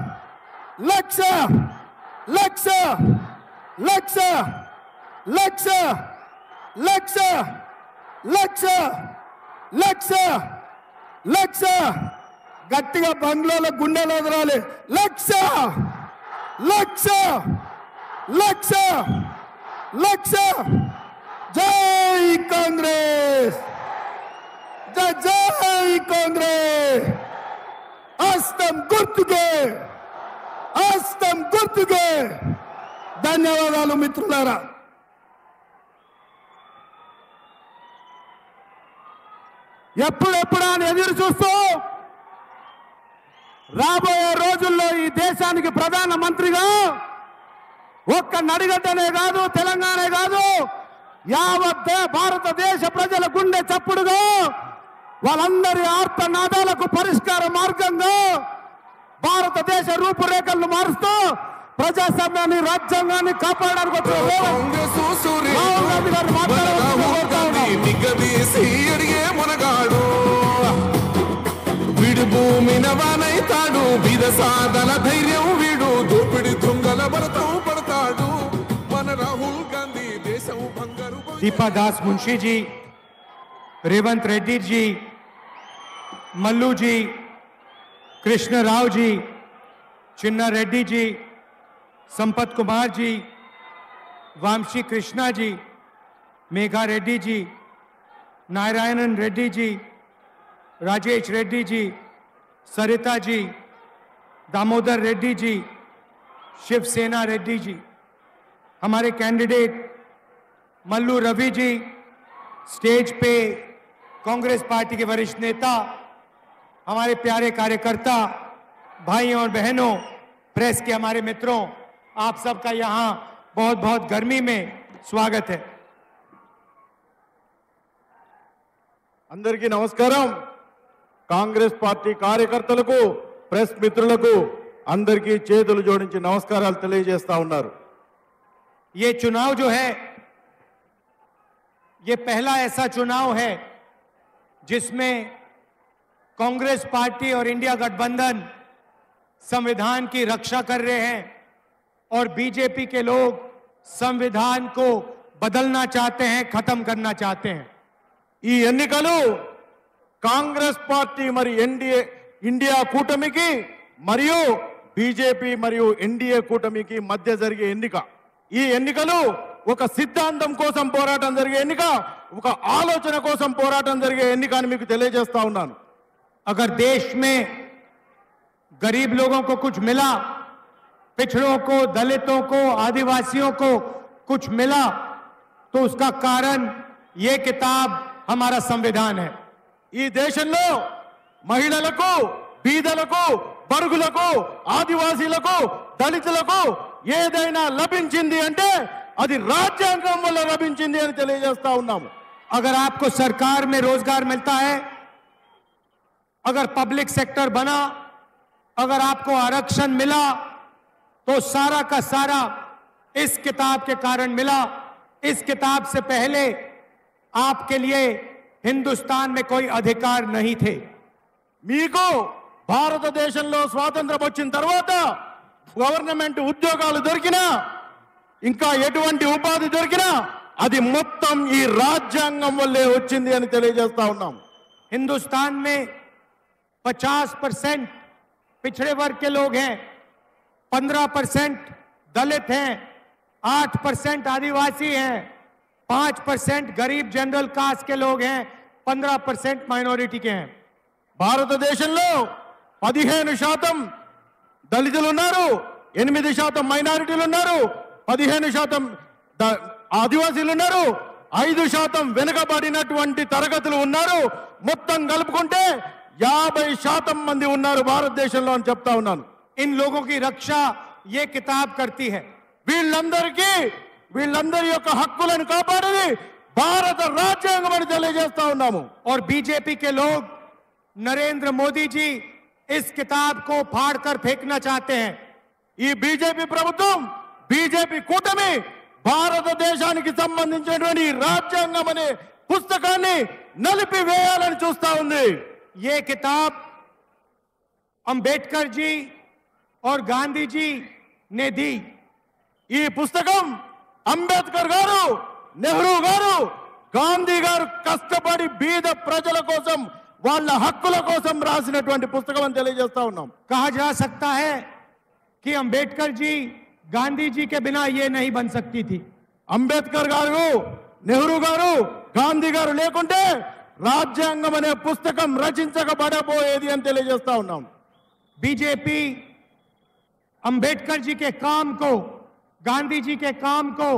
1,00,000 1,00,000 1,00,000 1,00,000 1,00,000 1,00,000 1,00,000 గట్టిగా బంగ్లాలో గుండెలు ఎదరాలి. 1,00,000 1,00,000 1,00,000 1,00,000. జై కాంగ్రెస్, జై కాంగ్రెస్. హస్తం గుర్తుకే, హస్తం గుర్తుకే. ధన్యవాదాలు మిత్రులారా. ఎప్పుడెప్పుడా అని ఎదురు చూస్తూ రాబోయే రోజుల్లో ఈ దేశానికి ప్రధానమంత్రిగా ఒక్క నడిగడ్డనే కాదు, తెలంగాణే కాదు, యావత్ భారతదేశ ప్రజల గుండె చప్పుడుగా, వాళ్ళందరి ఆర్తనాదాలకు పరిష్కార మార్గంగా భారతదేశ రూపురేఖలను మారుస్తూ ప్రజాస్వామ్యాన్ని, రాజ్యాంగాన్ని కాపాడడానికి వచ్చిన రాహుల్ గాంధీ గారు
మునగాడు వీడు భూమిన వానైతాడు. విదసాదల ధైర్యం వీడు, దోపిడి దొంగల భరతం పడతాడు. మన రాహుల్ గాంధీ దేశం బంగారు.
दीपा दास मुंशी जी, रेवंत रेड्डी जी, मल्लू जी, कृष्ण राव जी, चिन्ना रेड्डी जी, संपत कुमार जी, वामशी कृष्णा जी, मेघा रेड्डी जी, नारायणन रेड्डी जी, राजेश रेड्डी जी, सरिता जी, दामोदर रेड्डी जी, शिवसेना रेड्डी जी, हमारे कैंडिडेट मल्लू रवि जी, स्टेज पे कांग्रेस पार्टी के वरिष्ठ नेता, हमारे प्यारे कार्यकर्ता, भाइयों और बहनों, प्रेस के हमारे मित्रों, आप सबका यहाँ बहुत बहुत गर्मी में स्वागत है।
అందరికీ నమస్కారం. కాంగ్రెస్ పార్టీ కార్యకర్తలకు, ప్రెస్ మిత్రులకు అందరికీ చేతులు జోడించి నమస్కారాలు తెలియజేస్తా ఉన్నారు.
ये चुनाव जो है, ये पहला ऐसा चुनाव है जिसमें कांग्रेस पार्टी और इंडिया गठबंधन संविधान की रक्षा कर रहे हैं और बीजेपी के लोग संविधान को बदलना चाहते हैं, खत्म करना चाहते हैं।
ఈ ఎన్నికలు కాంగ్రెస్ పార్టీ మరి ఇండియా కూటమికి మరియు బీజేపీ మరియు ఎన్డీఏ కూటమికి మధ్య జరిగే ఎన్నిక. ఈ ఎన్నికలు ఒక సిద్ధాంతం కోసం పోరాటం జరిగే ఎన్నిక, ఒక ఆలోచన కోసం పోరాటం జరిగే ఎన్నిక అని మీకు తెలియజేస్తా ఉన్నాను.
अगर देश में गरीब लोगों को कुछ मिला, पिछड़ों को, दलितों को, आदिवासियों को कुछ मिला, तो उसका कारण ये किताब हमारा संविधान है।
ఈ దేశంలో మహిళలకు, బీదలకు, బడుగులకు, ఆదివాసీలకు, దళితులకు ఏదైనా లభించింది అంటే అది రాజ్యాంగం వల్ల లభించింది అని తెలియజేస్తా ఉన్నాము.
अगर आपको सरकार में रोजगार मिलता है, अगर पब्लिक सेक्टर बना, अगर आपको आरक्षण मिला, तो सारा का सारा इस किताब के कारण मिला। इस किताब से पहले आपके लिए हिंदुस्तान में कोई अधिकार नहीं थे।
మీకు భారతదేశంలో స్వాతంత్రం వచ్చిన తర్వాత గవర్నమెంట్ ఉద్యోగాలు దొరికినా ఇంకా ఎటువంటి ఉపాధి దొరికినా అది మొత్తం ఈ రాజ్యాంగం వల్లే వచ్చింది అని తెలియజేస్తా ఉన్నాం.
हिंदुस्तान में 50% पिछड़े वर्ग के लोग हैं, 15% दलित हैं, 8% आदिवासी हैं, 5% गरीब जनरल कास्ट के लोग हैं, 15% माइनॉरिटी के हैं.
భారతదేశంలో 15% దళితులు ఉన్నారు, 8% మైనారిటీలు ఉన్నారు, 15% ఆదివాసీలు ఉన్నారు, 5% వెనుకబడినటువంటి తరగతులు ఉన్నారు. మొత్తం కలుపుకుంటే 50% మంది ఉన్నారు భారతదేశంలో అని చెప్తా ఉన్నాను.
इन लोगों की रक्षा ये किताब करती है.
వీళ్ళందరి యొక్క హక్కులను కాపాడేది భారత రాజ్యాంగం అని తెలియజేస్తా ఉన్నాము.
और बीजेपी के लोग नरेंद्र मोदी जी इस किताब को फाड़कर फेंकना चाहते हैं.
ఈ బీజేపీ ప్రభుత్వం, బీజేపీ కూటమి భారతదేశానికి సంబంధించినటువంటి రాజ్యాంగం అనే పుస్తకాన్ని నలిపివేయాలని చూస్తా ఉంది.
ये किताब अंबेडकर जी और गांधी जी ने दी.
ఈ పుస్తకం అంబేద్కర్ గారు, నెహ్రూ గారు, గాంధీ గారు కష్టపడి బీద ప్రజల కోసం, వాళ్ళ హక్కుల కోసం రాసినటువంటి పుస్తకం అని తెలియజేస్తా ఉన్నాం.
कहा जा सकता है कि अंबेडकर जी गांधी जी के बिना ये नहीं बन सकती थी.
అంబేద్కర్ గారు, నెహ్రూ గారు, గాంధీ గారు లేకుంటే రాజ్యాంగం అనే పుస్తకం రచించబడబోయేది అని తెలియజేస్తా ఉన్నాం.
बीजेपी अंबेडकर जी के काम को, गांधी जी के काम को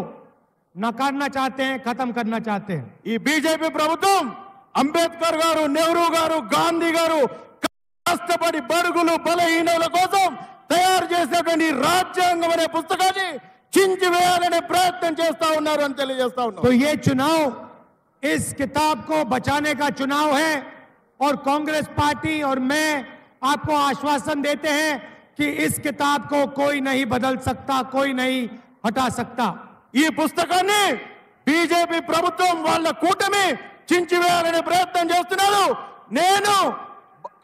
नकारना चाहते हैं, खत्म करना चाहते हैं.
ఈ బీజేపీ ప్రభుత్వం అంబేద్కర్ గారు, నెహ్రూ గారు, గాంధీ గారు కష్టపడి బడుగులు బలహీనుల కోసం తయారు చేసినటువంటి రాజ్యాంగం అనే పుస్తకాన్ని చించివేయాలనే ప్రయత్నం చేస్తా ఉన్నారు అని తెలియజేస్తా ఉన్నాం.
तो ये चुनाव इस किताब को बचाने का चुनाव है और कांग्रेस पार्टी और मैं आपको आश्वासन देते हैं कि इस किताब को कोई नहीं बदल सकता, कोई नहीं हटा सकता.
ఈ పుస్తకాన్ని బీజేపీ ప్రభుత్వం వాళ్ళ కూటమి చించివేయాలనే ప్రయత్నం చేస్తున్నారు. నేను,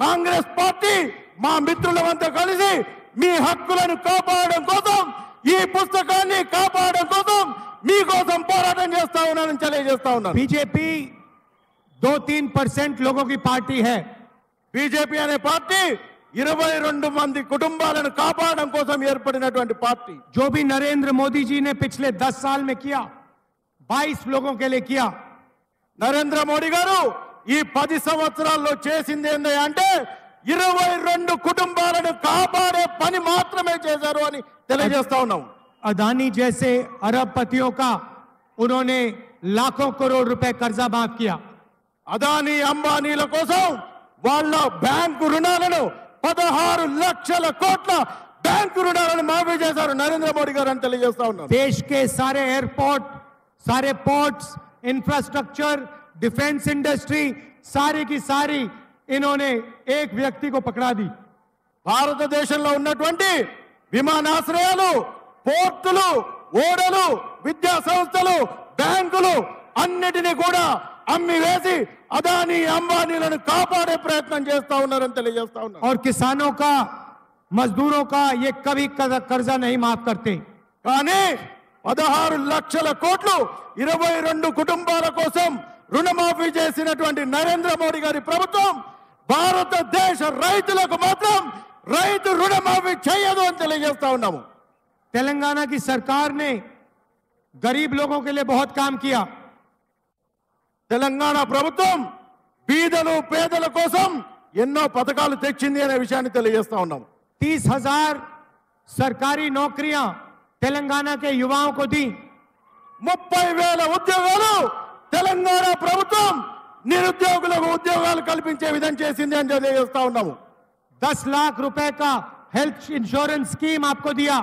కాంగ్రెస్ పార్టీ, మా మిత్రులమంతా కలిసి మీ హక్కులను కాపాడడం కోసం, ఈ పుస్తకాన్ని కాపాడడం కోసం మీకోసం పోరాటం చేస్తా ఉన్నానని తెలియజేస్తా ఉన్నాను.
बीजेपी 2-3% लोगों की पार्टी है.
బీజేపీ అనే పార్టీ 22 మంది కుటుంబాలను కాపాడడం కోసం ఏర్పడినటువంటి పార్టీ.
जो भी नरेंद्र मोदी जी ने पिछले 10 साल में किया, 22 लोगों के लिए किया.
నరేంద్ర మోడీ గారు ఈ 10 సంవత్సరాల్లో చేసింది ఏంటి అంటే 22 కుటుంబాలను కాపాడే పని మాత్రమే చేశారు అని తెలియజేస్తా ఉన్నాం.
अदानी जैसे अरबपतियों का उन्होंने लाखों करोड़ रुपए कर्जा माफ किया.
అదానీ అంబానీల కోసం వాళ్ళ బ్యాంకు రుణాలను 16 లక్షల కోట్ల బ్యాంకు రుణాలను మాఫీ చేశారు నరేంద్ర మోడీ గారు అని తెలియజేస్తా ఉన్నారు.
देश के सारे एयरपोर्ट, सारे पोर्ट्स, इंफ्रास्ट्रक्चर, डिफेंस इंडस्ट्री, सारी की सारी इन्होंने एक व्यक्ति को पकड़ा दी.
భారతదేశంలో ఉన్నటువంటి విమానాశ్రయాలు, పోర్టులు, ఓడలు, విద్యా సంస్థలు, బ్యాంకులు అన్నిటినీ కూడా అమ్మి వేసి అదానీ అంబానీలను కాపాడే ప్రయత్నం చేస్తా ఉన్నారని తెలియజేస్తా ఉన్నారు.
और किसानों का, मजदूरों का ये कभी कर्जा नहीं माफ करते.
కానీ 16 లక్షల కోట్లు 22 కుటుంబాల కోసం రుణమాఫీ చేసినటువంటి నరేంద్ర మోడీ గారి ప్రభుత్వం భారతదేశ రైతులకు మాత్రం రైతు రుణమాఫీ చేయదు అని తెలియజేస్తా ఉన్నాము.
तेलंगाना की सरकार ने गरीब लोगों के लिए बहुत काम किया.
తెలంగాణ ప్రభుత్వం బీదలు పేదల కోసం ఎన్నో పథకాలు తెచ్చింది అనే విషయాన్ని తెలియజేస్తా ఉన్నాము.
30,000 सरकारी नौकरियां तेलंगाना के युवाओं को दी.
30,000 ఉద్యోగాలు తెలంగాణ ప్రభుత్వం నిరుద్యోగులకు ఉద్యోగాలు కల్పించే విధంగా చేసింది అని తెలియజేస్తా ఉన్నాము.
10 लाख रुपए का हेल्थ इंश्योरेंस स्कीम आपको दिया.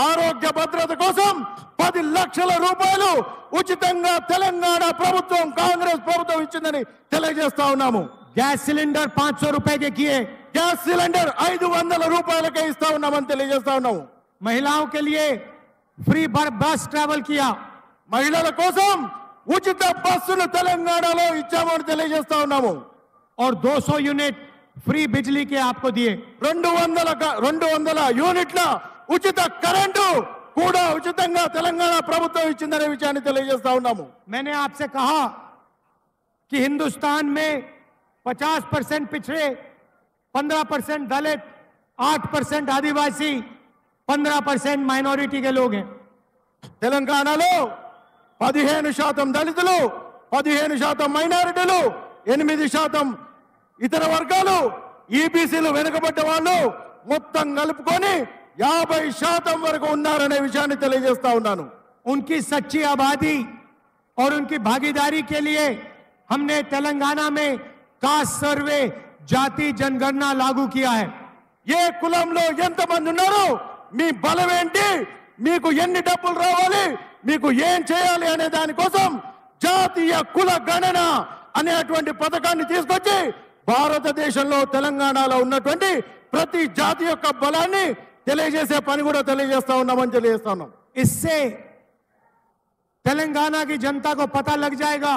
ఆరోగ్య భద్రత కోసం 10 లక్షల రూపాయలు ఉచితంగా తెలంగాణ ప్రభుత్వం, కాంగ్రెస్ ప్రభుత్వం ఇచ్చిందని తెలియజేస్తా ఉన్నాము.
गैस सिलेंडर 500 रुपए के किए.
గ్యాస్ సిలిండర్ 500 రూపాయలకే ఇస్తా ఉన్నామని తెలియజేస్తా ఉన్నాము.
महिलाओं के लिए फ्री बस ट्रैवल किया.
మహిళల కోసం ఉచిత బస్సులు తెలంగాణలో ఇచ్చామని తెలియజేస్తా ఉన్నాము.
और 200 यूनिट फ्री बिजली के आपको दिए.
200 యూనిట్ల ఉచిత కరెంటు కూడా ఉచితంగా తెలంగాణ ప్రభుత్వం ఇచ్చిందనే విషయాన్ని తెలియజేస్తా ఉన్నాము.
मैंने आपसे कहा कि हिंदुस्तान में 50% पिछड़े, 15% दलित, 8% आदिवासी, 15% माइनॉरिटी के लोग हैं.
తెలంగాణలో 15% దళితులు, 15% మైనారిటీలు, 8% ఇతర వర్గాలు, ఈబీసీలు వెనుకబడ్డ వాళ్ళు మొత్తం కలుపుకొని 50% వరకు ఉన్నారనే విషయాన్ని తెలియజేస్తా ఉన్నాను.
उनकी सच्ची आबादी और उनकी भागीदारी के लिए हमने तेलंगाना में कास्ट सर्वे, जाति जनगणना लागू किया है.
ఏ కులంలో ఎంతమంది ఉన్నారు, మీ బలం ఏంటి, మీకు ఎన్ని డబ్బులు రావాలి, మీకు ఏం చేయాలి అనే దానికోసం జాతీయ కుల గణన అనేటువంటి పథకాన్ని తీసుకొచ్చి భారతదేశంలో తెలంగాణలో ఉన్నటువంటి ప్రతి జాతి యొక్క బలాన్ని తెలియజేసే పని కూడా తెలియజేస్తా ఉన్నామని తెలియజేస్తా ఉన్నాం.
इससे तेलंगाना की जनता को पता लग जाएगा,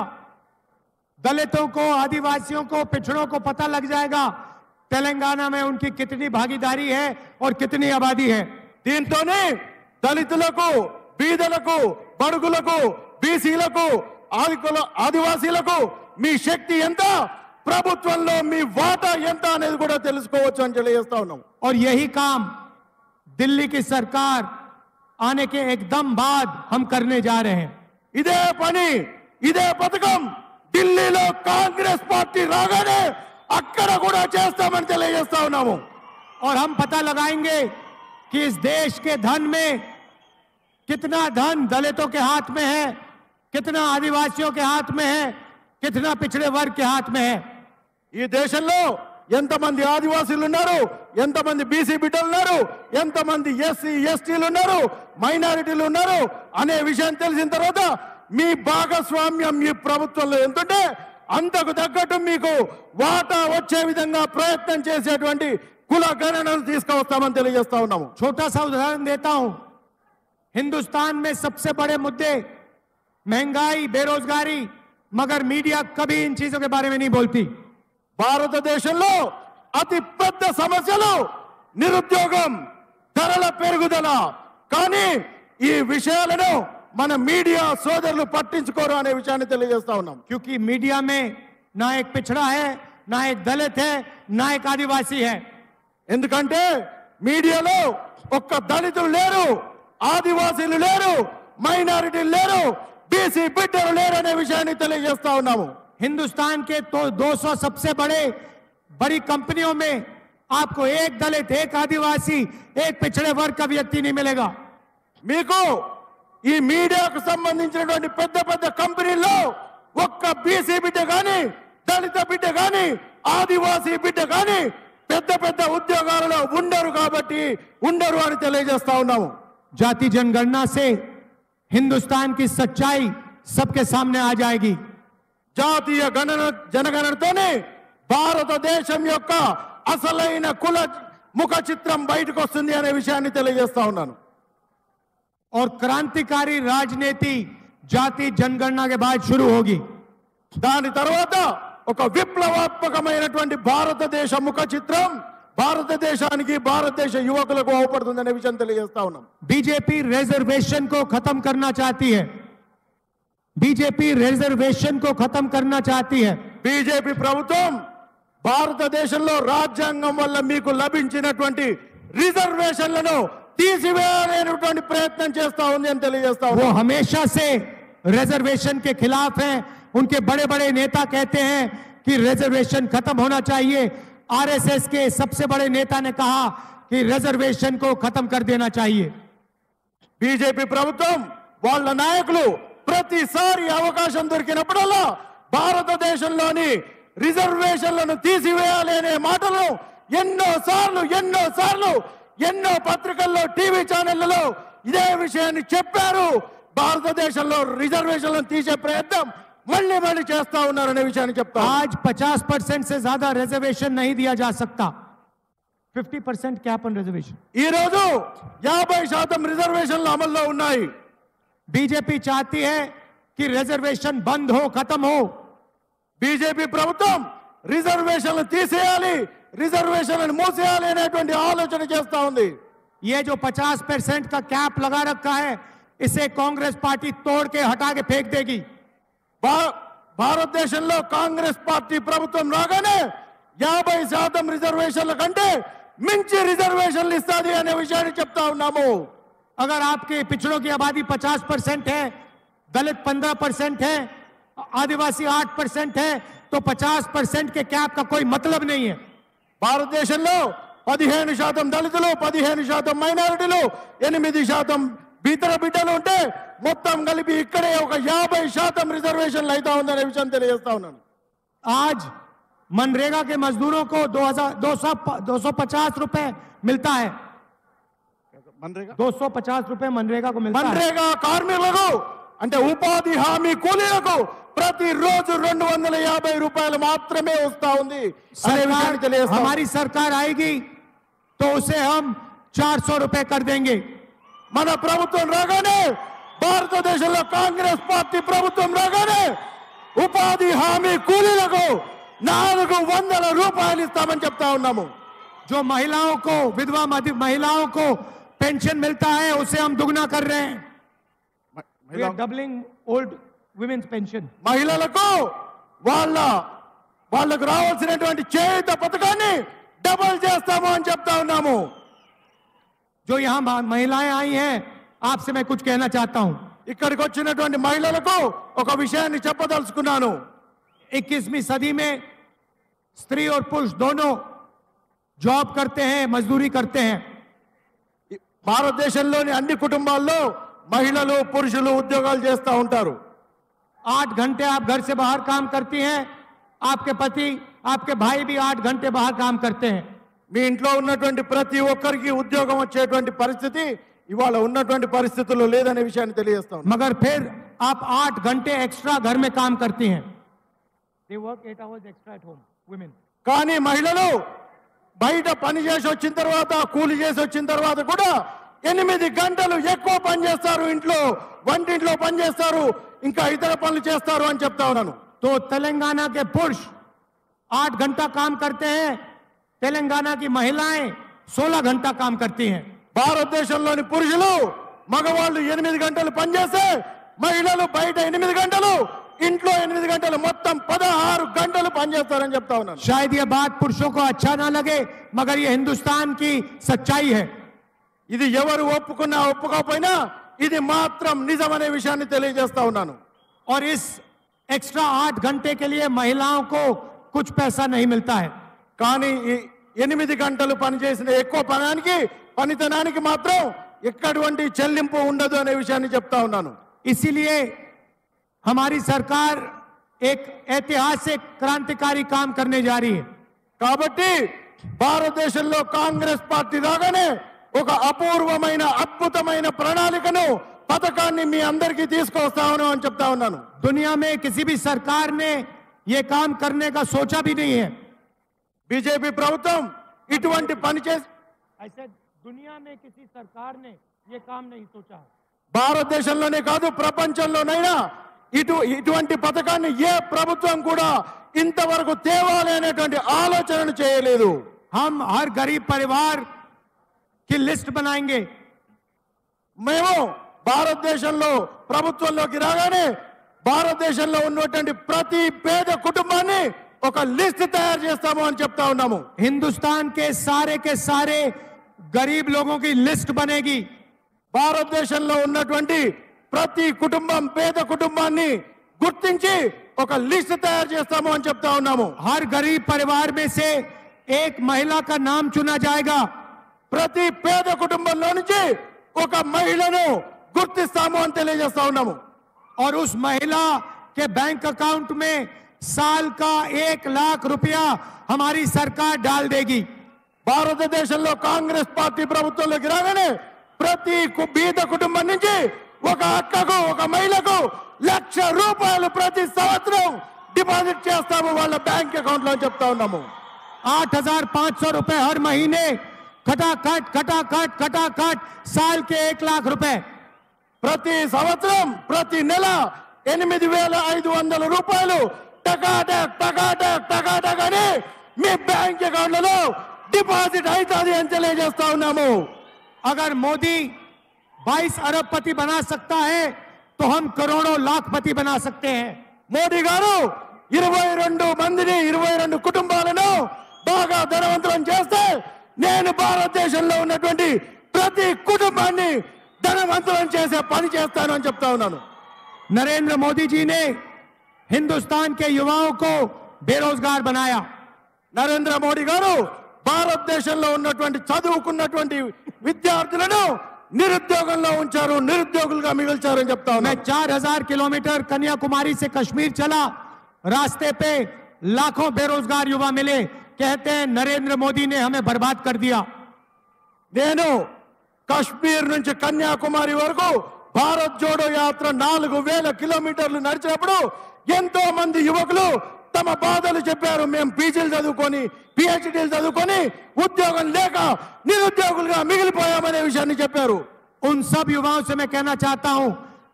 दलितों को, आदिवासियों को, पिछड़ों को पता लग जाएगा तेलंगाना में उनकी कितनी भागीदारी है और कितनी आबादी है.
దీంతోనే దళితులకు, బీదలకు, బడుగులకు, బీసీలకు, ఆదివాసీలకు మీ శక్తి ఎంత, ప్రభుత్వంలో మీ వాటా ఎంత అనేది కూడా తెలుసుకోవచ్చు అని తెలియజేస్తా ఉన్నాం.
और यही काम दिल्ली की सरकार आने के एकदम बाद हम करने जा रहे हैं.
ఇదే పని, ఇదే పథకం ఢిల్లీలో కాంగ్రెస్ పార్టీ రాగానే అక్కడ కూడా చేస్తామని తెలియజేస్తా ఉన్నాము.
और हम पता लगाएंगे कि इस देश के धन में कितना धन दलितों के हाथ में है, कितना आदिवासियों के हाथ में है, कितना पिछड़े वर्ग के हाथ में है.
ఈ దేశంలో ఎంతమంది ఆదివాసీలు ఉన్నారు, ఎంతమంది బీసీ బిడ్డలు ఉన్నారు, ఎంతమంది ఎస్సీ ఎస్టీలు ఉన్నారు, మైనారిటీలు ఉన్నారు అనే విషయం తెలిసిన తర్వాత మీ భాగస్వామ్యం ఈ ప్రభుత్వంలో ఎంతుంటే అంతకు తగ్గట్టు మీకు వాటా వచ్చే విధంగా ప్రయత్నం చేసేటువంటి కుల గణనను తీసుకువస్తామని తెలియజేస్తా ఉన్నాము.
छोटा सा उदाहरण देता हूं. हिंदुस्तान में सबसे बड़े मुद्दे महंगाई, बेरोजगारी, मगर मीडिया कभी इन चीजों के बारे में नहीं बोलती.
భారతదేశంలో అతి పెద్ద సమస్యలు నిరుద్యోగం, ధరల పెరుగుదల. కానీ ఈ విషయాలను మన మీడియా సోదరులు పట్టించుకోరు అనే విషయాన్ని తెలియజేస్తా ఉన్నాం.
क्योंकि मीडिया में ना एक पिछड़ा है, ना एक दलित है, ना एक आदिवासी है.
ఎందుకంటే మీడియాలో ఒక్క దళితులు లేరు, ఆదివాసీలు లేరు, మైనారిటీలు లేరు, బీసీ బిడ్డలు లేరు అనే విషయాన్ని తెలియజేస్తా ఉన్నాము.
हिंदुस्तान के तो 200 सबसे बड़ी कंपनियों में आपको एक दलित, एक आदिवासी, एक पिछड़े वर्ग का व्यक्ति नहीं मिलेगा.
మీకు ఈ మీడియాకు సంబంధించినటువంటి పెద్ద పెద్ద కంపెనీల్లో ఒక్క బీసీ బిడ్డ గాని, దళిత బిడ్డ గాని, ఆదివాసీ బిడ్డ గాని పెద్ద పెద్ద ఉద్యోగాలలో ఉండరు కాబట్టి ఉండరు అని తెలియజేస్తా ఉన్నాము.
जाति जनगणना से हिंदुस्तान की सच्चाई सबके सामने आ जाएगी.
జాతీయ జనగణనతోనే భారతదేశం యొక్క అసలైన కుల ముఖ చిత్రం బయటకు వస్తుంది అనే విషయాన్ని తెలియజేస్తా ఉన్నాను.
और क्रांतिकारी राजनीति जाति जनगणना के बाद शुरू होगी.
దాని తర్వాత ఒక విప్లవాత్మకమైనటువంటి భారతదేశ ముఖ చిత్రం భారతదేశానికి, భారతదేశ యువకులకు అవపడుతుందనే విషయం తెలియజేస్తా ఉన్నాం.
बीजेपी रिजर्वेशन को खत्म करना चाहती है. बीजेपी रिजर्वेशन को खत्म करना चाहती है.
బీజేపీ ప్రభుత్వం భారతదేశంలో రాజ్యాంగం వల్ల మీకు లభించినటువంటి రిజర్వేషన్లను తీసివేయాలనేటువంటి ప్రయత్నం చేస్తా ఉంది అని తెలియజేస్తా
वो
ఉన్నాం.
हमेशा से रिजर्वेशन के खिलाफ हैं. उनके बड़े बड़े नेता कहते हैं कि रिजर्वेशन खत्म होना चाहिए. आरएसएस के सबसे बड़े नेता ने कहा कि रिजर्वेशन को खत्म कर देना चाहिए.
బీజేపీ ప్రభుత్వం వాళ్ళ నాయకులు ప్రతిసారి అవకాశం దొరికినప్పుడల్లా భారతదేశంలోని రిజర్వేషన్లను తీసివేయాలి అనే మాటలు ఎన్నో పత్రికల్లో, టీవీ ఛానళ్లలో ఇదే విషయాన్ని చెప్పారు. భారతదేశంలో రిజర్వేషన్లను తీసే ప్రయత్నం మళ్ళీ చేస్తా ఉన్నారనే విషయాన్ని చెప్తా.
आज 50% से ज्यादा रिजर्वेशन नहीं दिया जा सकता. 50% कैप ऑन रिजर्वेशन.
ఈ రోజు 50% రిజర్వేషన్లు అమల్లో ఉన్నాయి.
बीजेपी चाहती है कि रिजर्वेशन बंद हो, खत्म हो.
బీజేపీ ప్రభుత్వం రిజర్వేషన్లు తీసేయాలి, రిజర్వేషన్లను మూసేయాలి అనేటువంటి ఆలోచన చేస్తా ఉంది.
ये जो 50% का कैप लगा रखा है, इसे कांग्रेस पार्टी तोड़ के हटा के फेंक देगी।
భారతదేశంలో కాంగ్రెస్ పార్టీ ప్రభుత్వం రాగానే 50% రిజర్వేషన్ల కంటే మించి రిజర్వేషన్లు ఇస్తాది అనే విషయాన్ని చెప్తా ఉన్నాము।
अगर आपके पिछड़ों की आबादी 50% है, दलित 15% है, आदिवासी 8% है, तो 50% के कैप का कोई मतलब नहीं है।
భారతదేశంలో 15% దళితులు, 15% మైనారిటీలు, 8% ఇతర బిడ్డలు ఉంటే మొత్తం కలిపి ఇక్కడే ఒక 50% రిజర్వేషన్లు అయితే ఉందనే విషయం తెలియజేస్తా ఉన్నాను।
आज मनरेगा के मजदूरों को 250 रुपए मिलता है। 250 रुपए मनरेगा को मिलता है।
मनरेगा కార్మికులకు అంటే ఉపాధి హామీ కూలీలకు ప్రతిరోజు 250 రూపాయలు మాత్రమే వస్తా ఉంది అనే విషయాన్ని తెలియజేస్తా।
हमारी सरकार आएगी तो उसे हम 400 रुपए कर देंगे।
మన ప్రభుత్వం రాగానే, భారతదేశంలో కాంగ్రెస్ పార్టీ ప్రభుత్వం రాగానే ఉపాధి హామీ కూలీలకు 400 రూపాయలు ఇస్తామని చెప్తా ఉన్నాము।
जो महिलाओं को, विधवा महिलाओं को पेंशन मिलता है, उसे हम दुगना कर रहे हैं। We are doubling old women's pension।
మహిళలకు వాళ్ళకు రావాల్సినటువంటి చేయూత పథకాన్ని డబుల్ చేస్తాము అని చెప్తా ఉన్నాము।
जो यहाँ महिलाएं आई हैं, आपसे मैं कुछ कहना चाहता हूं।
ఇక్కడికి వచ్చినటువంటి మహిళలకు ఒక విషయాన్ని చెప్పదలుచుకున్నాను।
21वीं सदी में स्त्री और पुरुष दोनों जॉब करते हैं, मजदूरी करते हैं।
భారతదేశంలోని అన్ని కుటుంబాల్లో మహిళలు పురుషులు ఉద్యోగాలు చేస్తూ ఉంటారు।
8 घंटे आप घर से बाहर काम करती हैं, आपके पति, आपके भाई भी 8 घंटे बाहर काम करते हैं।
మీ ఇంట్లో ఉన్నటువంటి ప్రతి ఒక్కరికి ఉద్యోగం వచ్చేటువంటి పరిస్థితి ఇవాళ ఉన్నటువంటి పరిస్థితుల్లో లేదనే విషయాన్ని తెలియజేస్తాం।
मगर फिर आप 8 घंटे एक्स्ट्रा घर में काम करती हैं। They work 8 hours extra at home, women।
కానీ మహిళలు బయట పని చేసి వచ్చిన తర్వాత, కూలి చేసి వచ్చిన తర్వాత కూడా 8 గంటలు ఎక్కువ పని చేస్తారు। ఇంట్లో వంటింట్లో పని చేస్తారు, ఇంకా ఇతర పనులు చేస్తారు అని చెప్తా ఉన్నాను।
तो तेलंगाना के पुरुष 8 घंटा काम करते हैं, तेलंगाना की महिलाएं 16 घंटा काम करती हैं।
భారతదేశంలోని పురుషులు మగవాళ్ళు 8 గంటలు పనిచేస్తే మహిళలు బయట 8 గంటలు, ఇంట్లో 8 గంటలు, మొత్తం 16 గంటలు పనిచేస్తారని చెప్తా ఉన్నాను।
शायद ये बात पुरुषों को अच्छा ना लगे, मगर ये हिंदुस्तान की सच्चाई है।
ఇది ఎవరు ఒప్పుకున్నా ఒప్పుకోకపోయినా ఇది మాత్రం నిజమనే విషయాన్ని తెలియజేస్తా ఉన్నాను।
और इस एक्स्ट्रा 8 घंटे के लिए महिलाओं को कुछ पैसा नहीं मिलता है।
కానీ ఈ 8 గంటలు పనిచేసిన ఎక్కువ పనితనానికి మాత్రం ఎక్కడటువంటి చెల్లింపు ఉండదు అనే విషయాన్ని చెప్తా ఉన్నాను।
इसीलिए हमारी सरकार एक ऐतिहासिक क्रांतिकारी काम करने जा रही है।
కాబట్టి భారతదేశంలో కాంగ్రెస్ పార్టీ రాగానే ఒక అపూర్వమైన అద్భుతమైన ప్రణాళికను, పథకాన్ని మీ అందరికీ తీసుకొస్తాను అని చెప్తా ఉన్నాను।
दुनिया में किसी भी सरकार ने ये काम करने का सोचा भी नहीं है।
బీజేపీ ప్రభుత్వం ఇటువంటి పని చేసి
ऐसे दुनिया में किसी सरकार ने ये काम नहीं सोचा है।
భారతదేశంలోనే కాదు ప్రపంచంలోనైనా ఇటువంటి పథకాన్ని ఏ ప్రభుత్వం కూడా ఇంతవరకు తేవాలి అనేటువంటి ఆలోచనను చేయలేదు।
हम हर गरीब परिवार की लिस्ट बनाएंगे।
మేము భారతదేశంలో ప్రభుత్వంలోకి రాగానే భారతదేశంలో ఉన్నటువంటి ప్రతి పేద కుటుంబాన్ని ఒక లిస్ట్ తయారు చేస్తాము అని చెప్తా ఉన్నాము।
हिंदुस्तान के सारे गरीब लोगों की लिस्ट बनेगी।
భారతదేశంలో ఉన్నటువంటి ప్రతి కుటుంబం, పేద కుటుంబాన్ని గుర్తించి ఒక లిస్ట్ తయారు చేస్తాము అని చెప్తా ఉన్నాము।
हर गरीब परिवार में से एक महिला का नाम चुना जाएगा।
ప్రతి పేద కుటుంబంలో నుంచి ఒక మహిళను గుర్తిస్తాము అని తెలియజేస్తా ఉన్నాము।
और उस महिला के बैंक अकाउंट में साल का 1 लाख रुपया हमारी सरकार डाल देगी।
భారతదేశంలో కాంగ్రెస్ పార్టీ ప్రభుత్వంలోకి రాగానే ప్రతి బీద కుటుంబం నుంచి ఒక అక్కకు, ఒక మహిళకు 1,00,000 రూపాయలు ప్రతి సంవత్సరం డిపాజిట్ చేస్తాము వాళ్ళ బ్యాంక్ అకౌంట్ లో చెప్తా ఉన్నాము।
8,500 रुपए हर महीने, खटाखट साल के 1 लाख रुपए।
ప్రతి సంవత్సరం, ప్రతి నెల 8,500 రూపాయలు టకాటక్ అని మీ బ్యాంక్ అకౌంట్లలో డిపాజిట్ అవుతుంది అని తెలియజేస్తా ఉన్నాము।
अगर मोदी 22 अरबपति बना सकता है तो हम करोड़ों लाखपति बना सकते हैं।
మోడీ గారు 22 మందిని 22 కుటుంబాలను బాగా ధనవంతులను చేస్తే నేను భారతదేశంలో ఉన్నటువంటి ప్రతి కుటుంబాన్ని ధనవంతులను చేసే పని చేస్తాను అని చెప్తా ఉన్నాను.
नरेंद्र मोदी जी ने हिंदुस्तान के युवाओं को बेरोजगार बनाया।
నరేంద్ర మోడీ గారు భారతదేశంలో ఉన్నటువంటి చదువుకున్నటువంటి విద్యార్థులను నిరుద్యోగంలో ఉంచారు, నిరుద్యోగులుగా మిగిల్చారని చెప్తా
मैं
ఉన్నాను.
4000 किलोमीटर कन्याकुमारी से कश्मीर चला, रास्ते पे लाखों बेरोजगार युवा मिले, कहते हैं नरेंद्र मोदी ने हमें बर्बाद कर दिया।
నేను కశ్మీర్ నుంచి కన్యాకుమారి వరకు భారత్ జోడో యాత్ర 4000 కిలోమీటర్లు నడిచినప్పుడు ఎంతో మంది యువకులు తమ బాధలు చెప్పారు. మేము పీజీలు చదువుకొని పిహెచ్డీలు చదువుకొని ఉద్యోగం లేక నిరుద్యోగులుగా మిగిలిపోయామనే విషయాన్ని చెప్పారు.
उन सब युवाओं से मैं कहना चाहता हूं,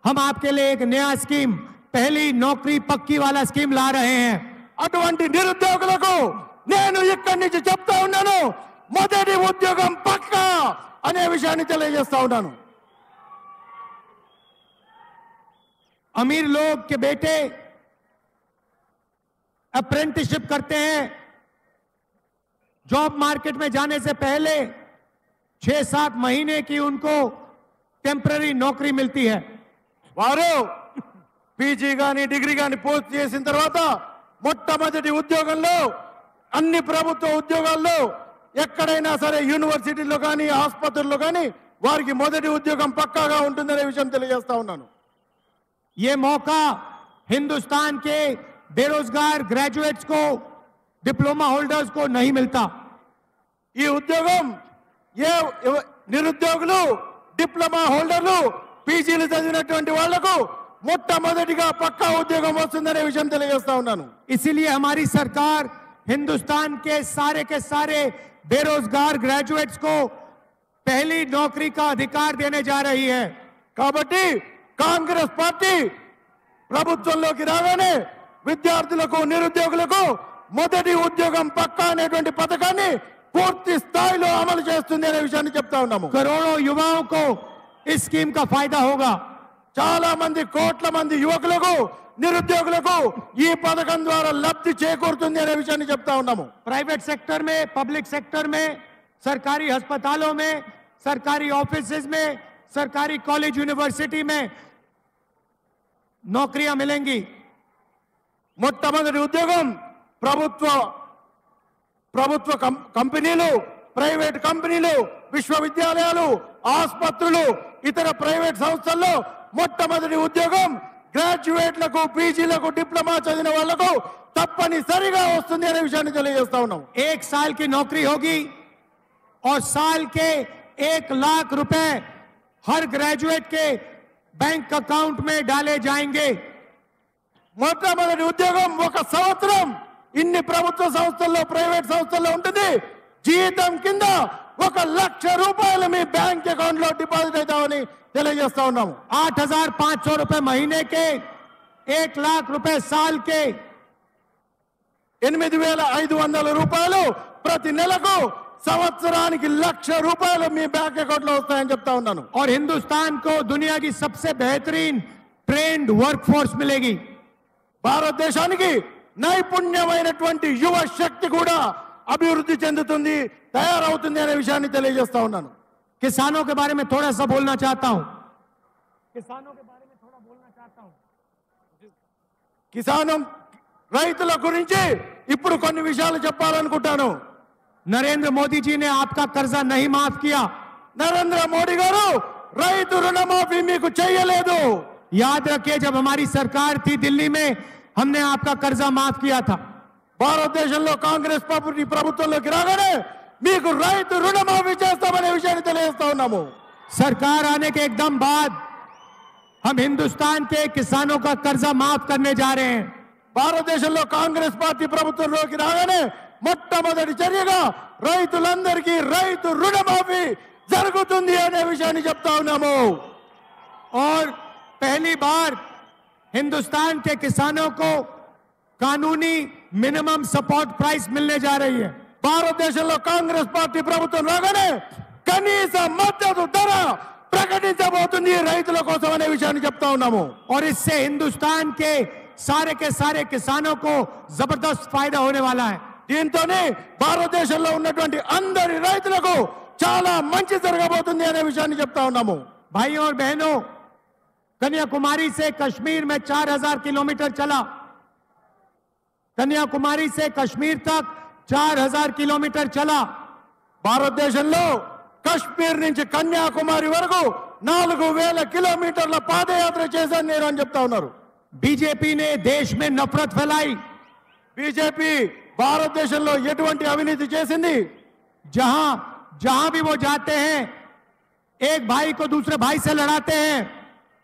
हम आपके लिए एक नया स्कीम, पहली नौकरी पक्की वाला स्कीम ला रहे हैं।
అటువంటి నిరుద్యోగులకు నేను ఇక్కడి నుంచి చెప్తా ఉన్నాను, మొదటి ఉద్యోగం పక్కా అనే విషయాన్ని తెలియజేస్తా ఉన్నాను.
अमीर लोग के बेटे अप्रेंटिसशिप करते हैं, जॉब मार्केट में जाने से पहले 6-7 महीने की उनको टेम्पररी नौकरी मिलती है।
వారు పీజీ గాని డిగ్రీ గాని పూర్తి చేసిన తర్వాత మొట్టమొదటి ఉద్యోగంలో అన్ని ప్రభుత్వ ఉద్యోగాల్లో ఎక్కడైనా సరే యూనివర్సిటీలో కానీ ఆసుపత్రుల్లో కానీ వారికి మొదటి ఉద్యోగం పక్కాగా ఉంటుందనే విషయం తెలియజేస్తా ఉన్నాను.
ये मौका हिंदुस्तान के बेरोजगार ग्रेजुएट्स को, डिप्लोमा होल्डर्स को नहीं मिलता।
ఈ ఉద్యోగం ఏ నిరుద్యోగులు, డిప్లొమా హోల్డర్లు, పీజీలు చదివినటువంటి వాళ్లకు మొట్టమొదటిగా పక్కా ఉద్యోగం వస్తుందనే విషయం తెలియజేస్తా ఉన్నాను.
इसीलिए हमारी सरकार हिंदुस्तान के सारे बेरोजगार ग्रेजुएट्स को पहली नौकरी का अधिकार देने जा रही है।
కాబట్టి కాంగ్రెస్ పార్టీ ప్రభుత్వంలోకి రాగానే విద్యార్థులకు, నిరుద్యోగులకు మొదటి ఉద్యోగం పక్కా అనేటువంటి పథకాన్ని పూర్తి స్థాయిలో అమలు చేస్తుంది అనే విషయాన్ని చెప్తా ఉన్నాము.
करोड़ों युवाओं को इस स्कीम का फायदा होगा।
చాలా మంది, కోట్ల మంది యువకులకు, నిరుద్యోగులకు ఈ పథకం ద్వారా లబ్ధి చేకూరుతుంది అనే విషయాన్ని చెప్తా ఉన్నాము.
प्राइवेट सेक्टर में, पब्लिक सेक्टर में, सरकारी अस्पतालों में, सरकारी ऑफिसेज में, सरकारी कॉलेज यूनिवर्सिटी में नौकरियां मिलेंगी।
మొట్టమొదటి ఉద్యోగం ప్రభుత్వ కంపెనీలు, ప్రైవేట్ కంపెనీలు, విశ్వవిద్యాలయాలు, ఆసుపత్రులు, ఇతర ప్రైవేట్ సంస్థల్లో మొట్టమొదటి ఉద్యోగం గ్రాడ్యుయేట్లకు, పీజీలకు, డిప్లొమా చదివిన వాళ్లకు తప్పనిసరిగా వస్తుంది అనే విషయాన్ని తెలియజేస్తా ఉన్నాం.
1 साल की नौकरी होगी और साल के 1 लाख रुपए हर ग्रेजुएट के बैंक अकाउंट में डाले जाएंगे।
మొట్టమొదటి ఉద్యోగం ఒక సంవత్సరం ఇన్ని ప్రభుత్వ సంస్థల్లో, ప్రైవేట్ సంస్థల్లో ఉంటుంది. జీతం కింద 1 లక్ష రూపాయలు మీ బ్యాంక్ అకౌంట్ లో డిపాజిట్ అవుతామని తెలియజేస్తా ఉన్నాము.
8,500 रुपए महीने के, 1 लाख रुपए साल के,
8,500 రూపాయలు ప్రతి నెలకు, సంవత్సరానికి 1 లక్ష రూపాయలు మీ బ్యాంక్ అకౌంట్ లో వస్తాయని చెప్తా ఉన్నాను.
और हिंदुस्तान को दुनिया की सबसे बेहतरीन ट्रेंड वर्कफोर्स मिलेगी।
భారతదేశానికి నైపుణ్యమైనటువంటి యువ శక్తి కూడా అభివృద్ధి చెందుతుంది, తయారవుతుంది అనే విషయాన్ని తెలియజేస్తా ఉన్నాను.
किसानों के बारे में थोड़ा सा बोलना चाहता हूं।
కిసానం రైతుల గురించి ఇప్పుడు కొన్ని విషయాలు చెప్పాలనుకుంటాను.
नरेंद्र मोदी जी ने आपका कर्जा नहीं माफ किया।
నరేంద్ర మోడీ గారు రైతు రుణమాఫీ మీకు చేయలేదు.
याद रखिए, जब हमारी सरकार थी दिल्ली में, हमने आपका कर्जा माफ किया था।
భారతదేశంలో కాంగ్రెస్ పార్టీ ప్రభుత్వంలోకి రాగానే మీకు రైతు రుణమాఫీ చేస్తామనే విషయాన్ని తెలియజేస్తా ఉన్నాము.
सरकार आने के एकदम बाद हम हिंदुस्तान के किसानों का कर्जा माफ करने जा रहे हैं।
భారతదేశంలో కాంగ్రెస్ పార్టీ ప్రభుత్వంలోకి రాగానే మొట్టమొదటి చర్యగా రైతులందరికీ రైతు రుణమాఫీ జరుగుతుంది అనే విషయాన్ని చెప్తా ఉన్నాము.
और पहली बार हिंदुस्तान के किसानों को कानूनी मिनिमम सपोर्ट प्राइस मिलने जा रही है।
భారతదేశంలో కాంగ్రెస్ పార్టీ ప్రభుత్వం రాగానే కనీస మద్దతు ధర ప్రకటించబోతుంది రైతుల కోసం అనే విషయాన్ని చెప్తా ఉన్నాము.
और इससे हिंदुस्तान के सारे किसानों को जबरदस्त फायदा होने वाला है.
దీంతోనే భారతదేశంలో ఉన్నటువంటి అందరి రైతులకు చాలా మంచి జరగబోతుంది అనే విషయాన్ని చెప్తా ఉన్నాము.
भाइयों और बहनों, कन्याकुमारी से कश्मीर में 4000 किलोमीटर चला. कन्याकुमारी से कश्मीर तक 4000 किलोमीटर चला.
భారతదేశంలో కశ్మీర్ నుంచి కన్యాకుమారి వరకు 4000 కిలోమీటర్ల పాదయాత్ర చేశాను నేను అని చెప్తా ఉన్నారు.
बीजेपी ने देश में नफरत फैलाई.
బీజేపీ భారతదేశంలో ఎటువంటి అవినీతి చేసింది?
जहां जहां भी वो जाते हैं, एक भाई को दूसरे भाई से लड़ाते हैं.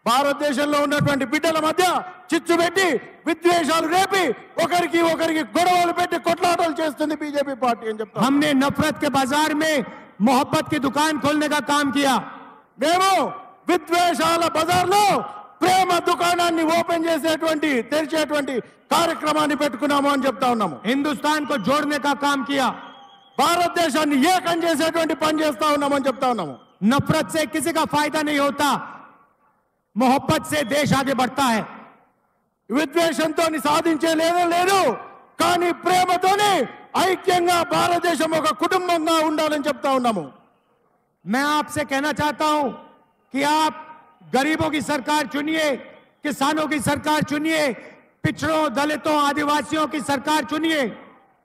భారతదేశంలో ఉన్నటువంటి బిడ్డల మధ్య చిచ్చు పెట్టి విద్వేషాలు రేపి ఒకరికి గొడవలు పెట్టి కొట్లాటలు చేస్తుంది బీజేపీ పార్టీ అని చెప్తాం.
हमने नफरत के बाजार में मोहब्बत की दुकान खोलने का काम किया.
మేము విద్వేషాల బజార్లో ప్రేమ దుకాణాన్ని ఓపెన్ చేసేటువంటి తెరిచేటువంటి కార్యక్రమాన్ని పెట్టుకున్నాము అని చెప్తా ఉన్నాము.
हिंदुस्तान को जोड़ने का काम किया.
భారతదేశాన్ని ఏకం చేసేటువంటి పని చేస్తా ఉన్నామని చెప్తా ఉన్నాము.
नफरत से किसी का फायदा नहीं होता, मोहब्बत से देश आगे बढ़ता है.
విద్వేషంతో సాధించే లేదు, కానీ ప్రేమతోనే ఐక్యంగా భారతదేశం ఒక కుటుంబంగా ఉండాలని చెప్తా ఉన్నాము.
मैं आपसे कहना चाहता हूं कि आप गरीबों की सरकार चुनिए, किसानों की सरकार चुनिए, पिछड़ों, दलितों, आदिवासियों की सरकार चुनिए.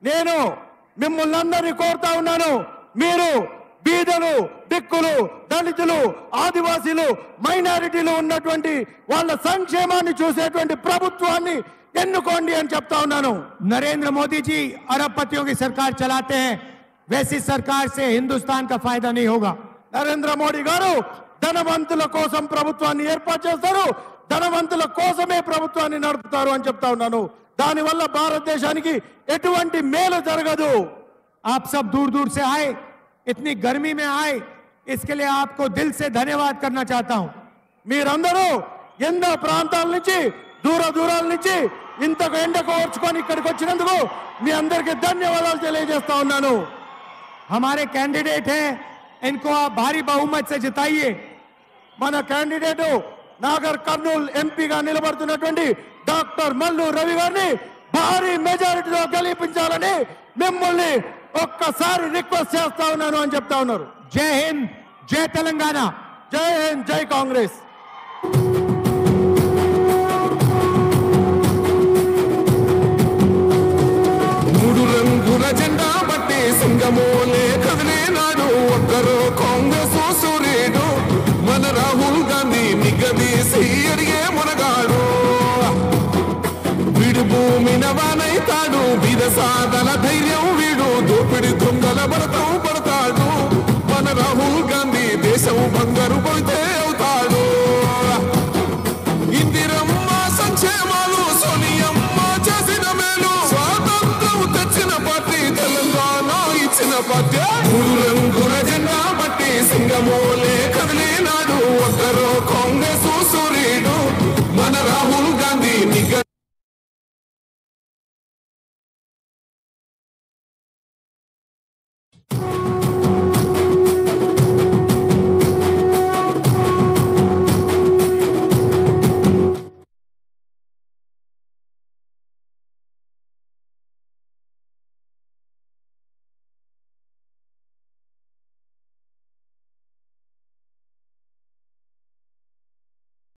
నేను మిమ్మల్ని అందరినీ కోరుతా ఉన్నాను, మీరు బీదలు, దిక్కులు, దళితులు, ఆదివాసీలు, మైనారిటీలు ఉన్నటువంటి వాళ్ళ సంక్షేమాన్ని చూసేటువంటి ప్రభుత్వాన్ని ఎన్నుకోండి అని చెప్తా ఉన్నాను.
नरेंद्र मोदी जी अरबपतियों की सरकार चलाते हैं, वैसी सरकार से हिंदुस्तान का फायदा नहीं होगा.
నరేంద్ర మోడీ గారు ధనవంతుల కోసం ప్రభుత్వాన్ని ఏర్పాటు చేస్తారు, ధనవంతుల కోసమే ప్రభుత్వాన్ని నడుపుతారు అని చెప్తా ఉన్నాను. దానివల్ల భారతదేశానికి ఎటువంటి మేలు జరగదు.
आप सब दूर दूर से आए, इतनी गर्मी में आए, इसके लिए आपको दिल से धन्यवाद करना चाहता हूं.
మీరందరూ ఎన్నో ప్రాంతాల నుంచి దూరాల నుంచి ఇంతకు ఎండకు ఓర్చుకొని ఇక్కడికి వచ్చినందుకు మీ అందరికీ ధన్యవాదాలు తెలియజేస్తా ఉన్నాను.
हमारे कैंडिडेट हैं, इनको आप भारी बहुमत से जिताइए.
మన క్యాండిడేట్ నాగర్ కర్నూల్ ఎంపీగా నిలబడుతున్నటువంటి డాక్టర్ మల్లు రవి గారిని భారీ మెజారిటీలో గెలిపించాలని మిమ్మల్ని ఒక్కసారి రిక్వెస్ట్ చేస్తా ఉన్నాను అని చెప్తా ఉన్నారు.
जय हिंद, जय तेलंगाना.
జై హింద్, జై కాంగ్రెస్.
మూడు రంగుల జెండా బట్టి సింగమోలే కదిలే నాడు ఒక్కరు కాంగ్రెస్ సూర్యుడు మన రాహుల్ గాంధీ నిగదీసి అడిగే మునగాడు వీడు భూమిన వానైతాడు బీద సాధన ధైర్యం వీడు దోపిడి దొంగల భరతం పడతాడు మన రాహుల్ గాంధీ దేశం బంగారు పోతే అవుతాడు ఇందిరమ్మ సంక్షేమాలు సోనియమ్మ చేసిన మేలు స్వాతంత్రం తెచ్చిన పార్టీ తెలంగాణ ఇచ్చిన పార్టీ మూడు రంగుల జెండా బట్టి సింగమోలే కదిలినాడు ఒక్కరు కాంగ్రెస్ సూర్యుడు మన రాహుల్ గాంధీ నిగ